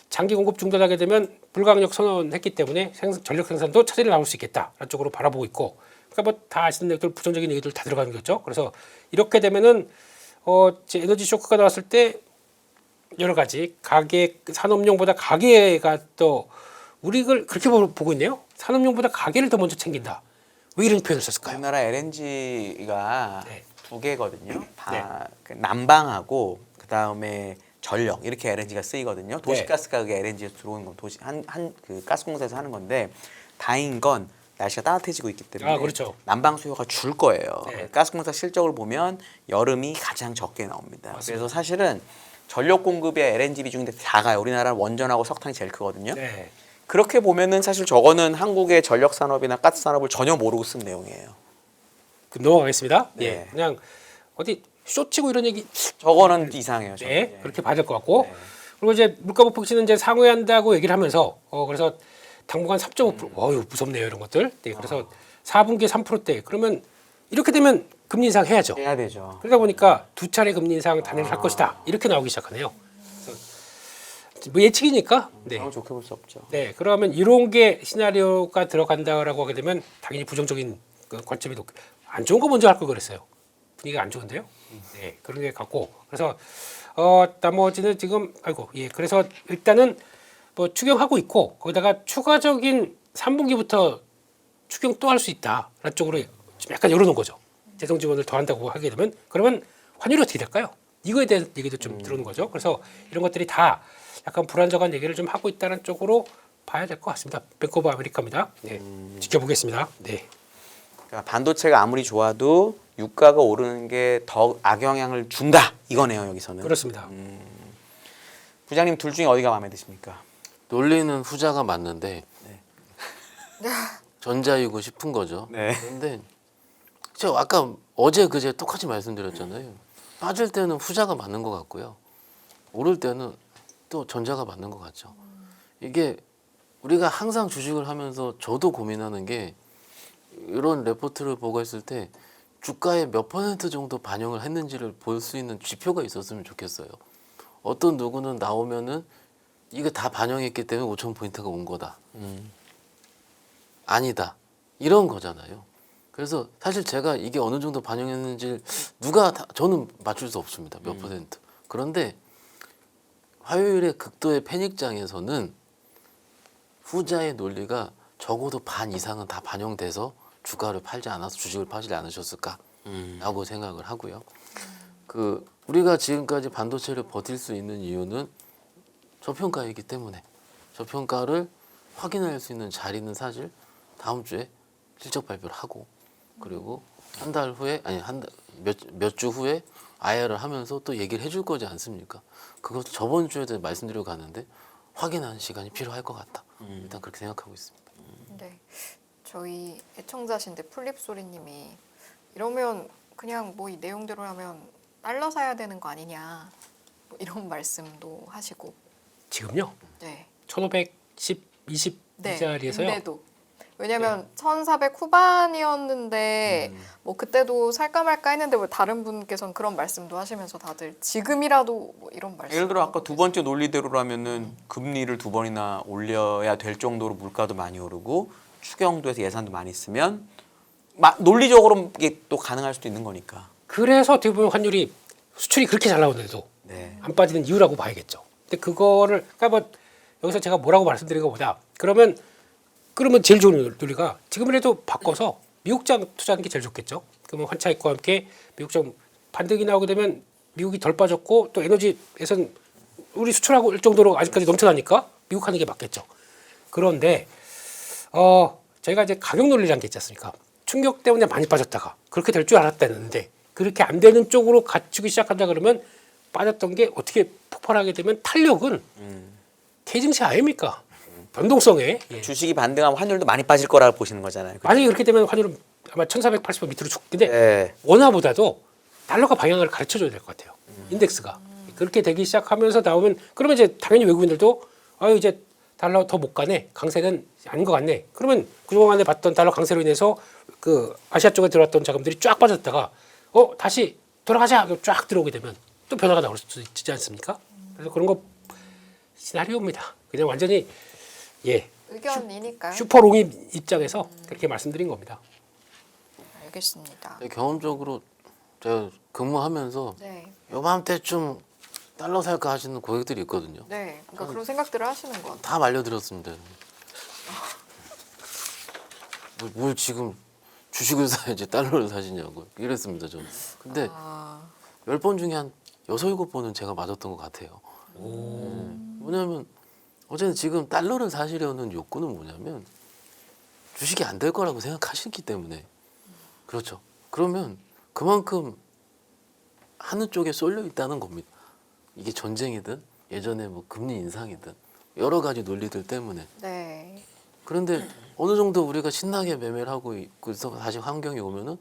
장기 공급 중단하게 되면 불가항력 선언했기 때문에 전력 생산도 차질이 나올 수 있겠다라는 쪽으로 바라보고 있고, 그러니까 뭐 다 아시는 얘기들, 부정적인 얘기들 다 들어가는 거죠. 그래서 이렇게 되면은 이제 에너지 쇼크가 나왔을 때 여러 가지 가계 산업용보다 가계가 또 우리 걸 그렇게 보고 있네요. 산업용보다 가계를 더 먼저 챙긴다. 왜 이런 표현을 썼을까요? 우리나라 LNG가 네. 두 개거든요. 그 난방하고 그 다음에 전력 이렇게 LNG가 쓰이거든요. 도시가스가 그게 LNG에서 들어오는 건 한 그 가스공사에서 하는 건데, 다행인 건 날씨가 따뜻해지고 있기 때문에 그렇죠. 난방 수요가 줄 거예요. 네. 가스공사 실적을 보면 여름이 가장 적게 나옵니다. 그래서 사실은 전력 공급의 LNG 비중이 작아요. 우리나라 원전하고 석탄이 제일 크거든요. 네. 그렇게 보면은 사실 저거는 한국의 전력 산업이나 가스 산업을 전혀 모르고 쓴 내용이에요. 넘어가겠습니다. 네. 예, 그냥 어디 쇼치고 이런 얘기 저거는 이상해요. 저는. 네, 예. 그렇게 봐야 될 것 같고, 네. 그리고 이제 물가 보폭치는 이제 상회한다고 얘기를 하면서 그래서 당분간 3.5%, 어유 무섭네요 이런 것들. 네, 그래서 4분기에 3%대. 그러면 이렇게 되면 금리 인상 해야죠. 해야 되죠. 그러다 보니까 두 차례 금리 인상 단행을 할 것이다. 이렇게 나오기 시작하네요. 그래서 뭐 예측이니까. 네. 너무 좋게 볼 수 없죠. 네, 그러면 이런 게 시나리오가 들어간다라고 하게 되면 당연히 부정적인 그 관점이 안 좋은 거 먼저 할 걸 그랬어요. 분위기가 안 좋은데요. 네, 그런 게 같고, 그래서 나머지는 지금 그래서 일단은 뭐 추경하고 있고, 거기다가 추가적인 3분기부터 추경 또 할 수 있다라는 쪽으로 좀 약간 열어놓은 거죠. 재정 지원을 더 한다고 하게 되면, 그러면 환율이 어떻게 될까요? 이거에 대한 얘기도 좀 들어오는 거죠. 그래서 이런 것들이 다 약간 불안정한 얘기를 좀 하고 있다는 쪽으로 봐야 될 것 같습니다. 뱅크 오브 아메리카입니다. 네, 지켜보겠습니다. 네. 그러니까 반도체가 아무리 좋아도 유가가 오르는 게 더 악영향을 준다 이거네요. 여기서는. 그렇습니다. 부장님 둘 중에 어디가 마음에 드십니까? 논리는 후자가 맞는데 전자이고 싶은 거죠. 네. 근데 제가 아까 어제 그제 똑같이 말씀드렸잖아요. 빠질 때는 후자가 맞는 것 같고요. 오를 때는 또 전자가 맞는 것 같죠. 이게 우리가 항상 주식을 하면서 저도 고민하는 게, 이런 레포트를 보고 있을 때 주가의 몇 % 정도 반영을 했는지를 볼 수 있는 지표가 있었으면 좋겠어요. 어떤 누구는 나오면은 이게 다 반영했기 때문에 5,000포인트가 온 거다. 아니다. 이런 거잖아요. 그래서 사실 제가 이게 어느 정도 반영했는지 저는 맞출 수 없습니다. 몇 %. 그런데 화요일에 극도의 패닉장에서는 후자의 논리가 적어도 반 이상은 다 반영돼서 주가를 팔지 않아서 주식을 팔지 않으셨을까라고 생각을 하고요. 우리가 지금까지 반도체를 버틸 수 있는 이유는 저평가이기 때문에, 저평가를 확인할 수 있는 자리는 사실 다음 주에 실적 발표를 하고, 그리고 한 달 후에 몇 주 후에 IR을 하면서 또 얘기를 해줄 거지 않습니까? 그것도 저번 주에도 말씀드리고 가는데 확인하는 시간이 필요할 것 같다. 일단 그렇게 생각하고 있습니다. 네, 저희 애청자신데 플립소리님이 이러면 그냥 뭐 이 내용대로 하면 달러 사야 되는 거 아니냐, 뭐 이런 말씀도 하시고. 지금요? 네. 1,510, 20 네. 이 자리에서요. 근데도 왜냐면 1,400 후반이었는데 뭐 그때도 살까 말까 했는데 왜 다른 분께서는 그런 말씀도 하시면서 다들 지금이라도 뭐 이런 말씀. 예를 들어 아까 두 번째 논리대로라면은 금리를 두 번이나 올려야 될 정도로 물가도 많이 오르고 추경도 해서 예산도 많이 쓰면 논리적으로 이게 또 가능할 수도 있는 거니까. 그래서 어떻게 보면 환율이 수출이 그렇게 잘 나오는데도 네. 안 빠지는 이유라고 봐야겠죠. 근데 그거를 그러니까 뭐 여기서 제가 뭐라고 말씀드린 것보다 그러면 제일 좋은 논리가 지금이라도 바꿔서 미국장 투자하는 게 제일 좋겠죠. 그러면 환차익과 함께 미국장 반등이 나오게 되면 미국이 덜 빠졌고 또 에너지에선 우리 수출하고 일 정도로 아직까지 넘쳐나니까 미국 하는 게 맞겠죠. 그런데 저희가 이제 가격 논리라는 게 있지 않습니까? 충격 때문에 많이 빠졌다가 그렇게 될 줄 알았다는데 그렇게 안 되는 쪽으로 갖추기 시작한다 그러면 빠졌던 게 어떻게 폭발하게 되면 탄력은 K증시 아닙니까? 변동성에 예. 주식이 반등하면 환율도 많이 빠질 거라고 보시는 거잖아요. 그죠? 만약에 그렇게 되면 환율은 아마 1,480원 밑으로 쭉. 근데 네. 원화보다도 달러가 방향을 가르쳐줘야 될 것 같아요. 인덱스가 그렇게 되기 시작하면서 나오면 그러면 이제 당연히 외국인들도 이제 달러 더 못 가네, 강세는 아닌 것 같네. 그러면 그동안에 봤던 달러 강세로 인해서 그 아시아 쪽에 들어왔던 자금들이 쫙 빠졌다가 다시 돌아가자 쫙 들어오게 되면 또 변화가 나올 수도 있지 않습니까? 그래서 그런 거 시나리오입니다. 그냥 완전히 의견이니까요. 슈퍼롱이 입장에서 그렇게 말씀드린 겁니다. 알겠습니다. 경험적으로 제가 근무하면서 네, 요맘때쯤 달러 살까 하시는 고객들이 있거든요. 네. 그러니까 그런 생각들을 하시는 것 같아요. 다 말려드렸습니다. 뭘 지금 주식을 사야지 달러를 사시냐고 이랬습니다 저는. 근데 10번 중에 한 6, 7번은 제가 맞았던 것 같아요. 뭐냐면 어제는 지금 달러를 사시려는 욕구는 뭐냐면 주식이 안 될 거라고 생각하시기 때문에 그렇죠. 그러면 그만큼 하는 쪽에 쏠려 있다는 겁니다. 이게 전쟁이든 예전에 뭐 금리 인상이든 여러 가지 논리들 때문에. 네. 그런데 어느 정도 우리가 신나게 매매를 하고 있고 다시 환경이 오면은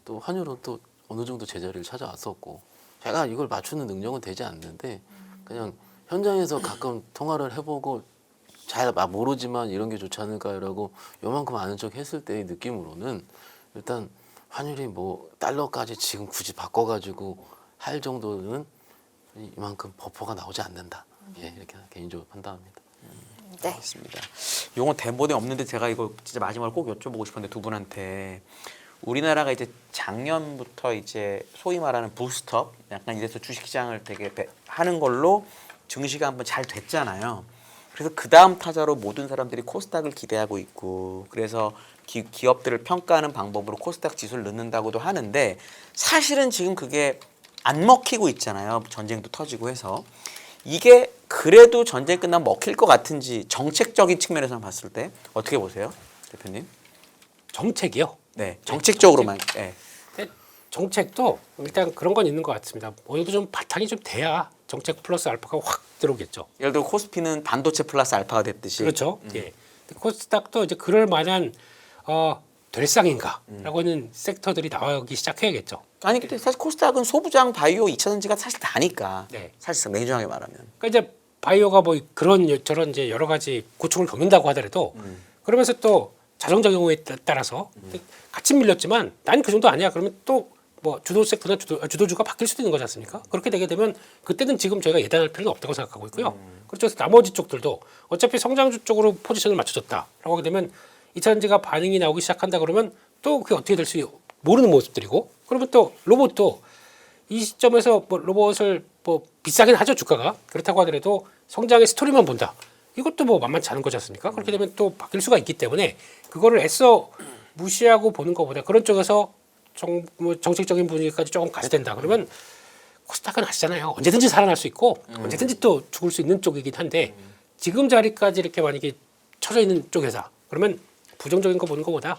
또 환율은 또 어느 정도 제자리를 찾아왔었고 제가 이걸 맞추는 능력은 되지 않는데 그냥 현장에서 가끔 통화를 해보고 잘 모르지만 이런 게 좋지 않을까라고 요만큼 아는 척 했을 때의 느낌으로는 일단 환율이 뭐 달러까지 지금 굳이 바꿔가지고 할 정도는 이만큼 버퍼가 나오지 않는다. 예, 이렇게 개인적으로 판단합니다. 네. 알겠습니다. 용어 대본에 없는데 제가 이거 진짜 마지막으로 꼭 여쭤보고 싶은데 두 분한테 우리나라가 이제 작년부터 이제 소위 말하는 부스트업 약간 이래서 주식시장을 되게 하는 걸로 증시가 한번 잘 됐잖아요. 그래서 그 다음 타자로 모든 사람들이 코스닥을 기대하고 있고 그래서 기업들을 평가하는 방법으로 코스닥 지수를 넣는다고도 하는데 사실은 지금 그게 안 먹히고 있잖아요. 전쟁도 터지고 해서 이게 그래도 전쟁 끝나면 먹힐 것 같은지 정책적인 측면에서 봤을 때 어떻게 보세요, 대표님? 정책이요? 네, 정책적으로만. 네. 근데 정책도 일단 그런 건 있는 것 같습니다. 어느 정도 좀 바탕이 좀 돼야 정책 플러스 알파가 확 들어오겠죠. 예를 들어 코스피는 반도체 플러스 알파가 됐듯이. 그렇죠. 예. 코스닥도 이제 그럴 만한 될 상인가라고 하는 섹터들이 나오기 시작해야겠죠. 아니 근데 사실 코스닥은 소부장, 바이오, 2차전지가 사실 다니까. 네. 사실상 냉정하게 말하면. 그러니까 이제 바이오가 뭐 그런 저런 이제 여러 가지 고충을 겪는다고 하더라도 그러면서 또 자동차 경우에 따라서 같이 밀렸지만 난 그 정도 아니야. 그러면 또 뭐 주도 섹터나 주도주가 바뀔 수도 있는 거지 않습니까? 그렇게 되게 되면 그때는 지금 저희가 예단할 필요는 없다고 생각하고 있고요. 그렇죠. 그래서 나머지 쪽들도 어차피 성장주 쪽으로 포지션을 맞춰줬다라고 하게 되면 2차전지가 반응이 나오기 시작한다 그러면 또 그게 어떻게 될지 모르는 모습들이고 그러면 또 로봇도 이 시점에서 뭐 로봇을 뭐 비싸긴 하죠 주가가 그렇다고 하더라도 성장의 스토리만 본다 이것도 뭐 만만치 않은 거지 않습니까? 그렇게 되면 또 바뀔 수가 있기 때문에 그거를 애써 무시하고 보는 것보다 그런 쪽에서 정책적인 분위기까지 조금 가져된다 그러면 코스닥은 아시잖아요 언제든지 살아날 수 있고 언제든지 또 죽을 수 있는 쪽이긴 한데 지금 자리까지 이렇게 만약에 처져 있는 쪽에서 그러면 부정적인 거 보는 것보다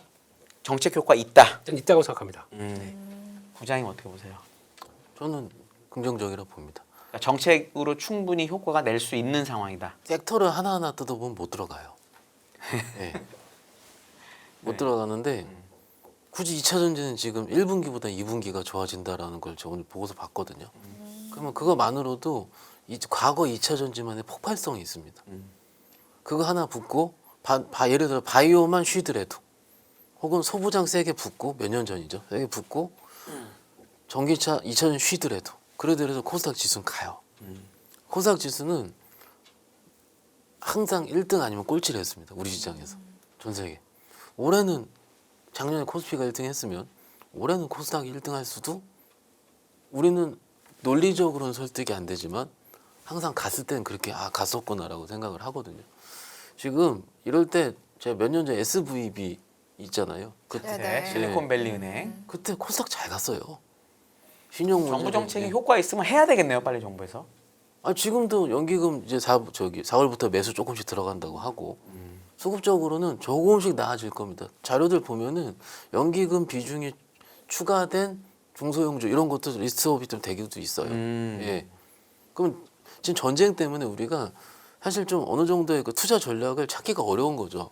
정책 효과 있다. 저는 있다고 생각합니다. 부장님 어떻게 보세요? 저는 긍정적이라 봅니다. 그러니까 정책으로 충분히 효과가 낼 수 있는 상황이다. 섹터를 하나하나 뜯어보면 못 들어가요. 네. 못 들어가는데 굳이 2차 전지는 지금 1분기보다 2분기가 좋아진다라는 걸 제가 오늘 보고서 봤거든요. 그러면 그거만으로도 과거 2차 전지만의 폭발성이 있습니다. 그거 하나 붙고 예를 들어 바이오만 쉬더라도 혹은 소부장 세게 붙고 몇 년 전이죠. 세게 붙고 전기차 2차전 쉬더라도 그래도 코스닥 지수는 가요. 코스닥 지수는 항상 1등 아니면 꼴찌를 했습니다. 우리 시장에서. 전 세계. 올해는 작년에 코스피가 1등 했으면 올해는 코스닥이 1등 할 수도 우리는 논리적으로는 설득이 안 되지만 항상 갔을 땐 그렇게 갔었구나라고 생각을 하거든요. 지금 이럴 때 제가 몇 년 전에 SVB 있잖아요. 그때 네네. 실리콘밸리 은행. 그때 코스닥 잘 갔어요. 신용 정부 문제로. 정책이 효과 있으면 해야 되겠네요, 빨리 정부에서. 지금도 연기금 이제 4월부터 매수 조금씩 들어간다고 하고 수급적으로는 조금씩 나아질 겁니다. 자료들 보면은 연기금 비중이 추가된 중소형주 이런 것도 리스트업이 좀 되기도 있어요. 예. 그럼 지금 전쟁 때문에 우리가 사실 좀 어느 정도의 그 투자 전략을 찾기가 어려운 거죠.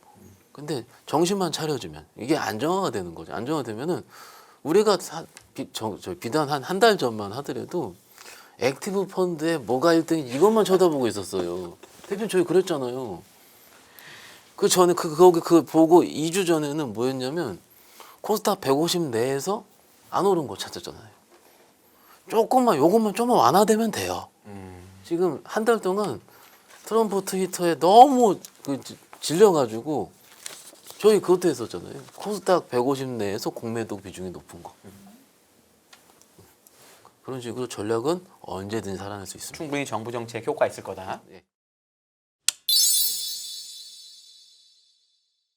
근데 정신만 차려주면 이게 안정화가 되는 거죠. 안정화되면은 우리가 비단 한 달 전만 하더라도 액티브 펀드에 뭐가 1등이 이것만 쳐다보고 있었어요. 대표님 저희 그랬잖아요. 그 전에 거기 보고 2주 전에는 뭐였냐면 코스닥 150 내에서 안 오른 거 찾았잖아요. 요것만 좀만 완화되면 돼요. 지금 한 달 동안 트럼프 트위터에 너무 질려가지고 저희 그것도 했었잖아요. 코스닥 150 내에서 공매도 비중이 높은 거. 그런 식으로 전략은 언제든 살아날 수 있습니다. 충분히 정부 정책 효과 있을 거다. 네.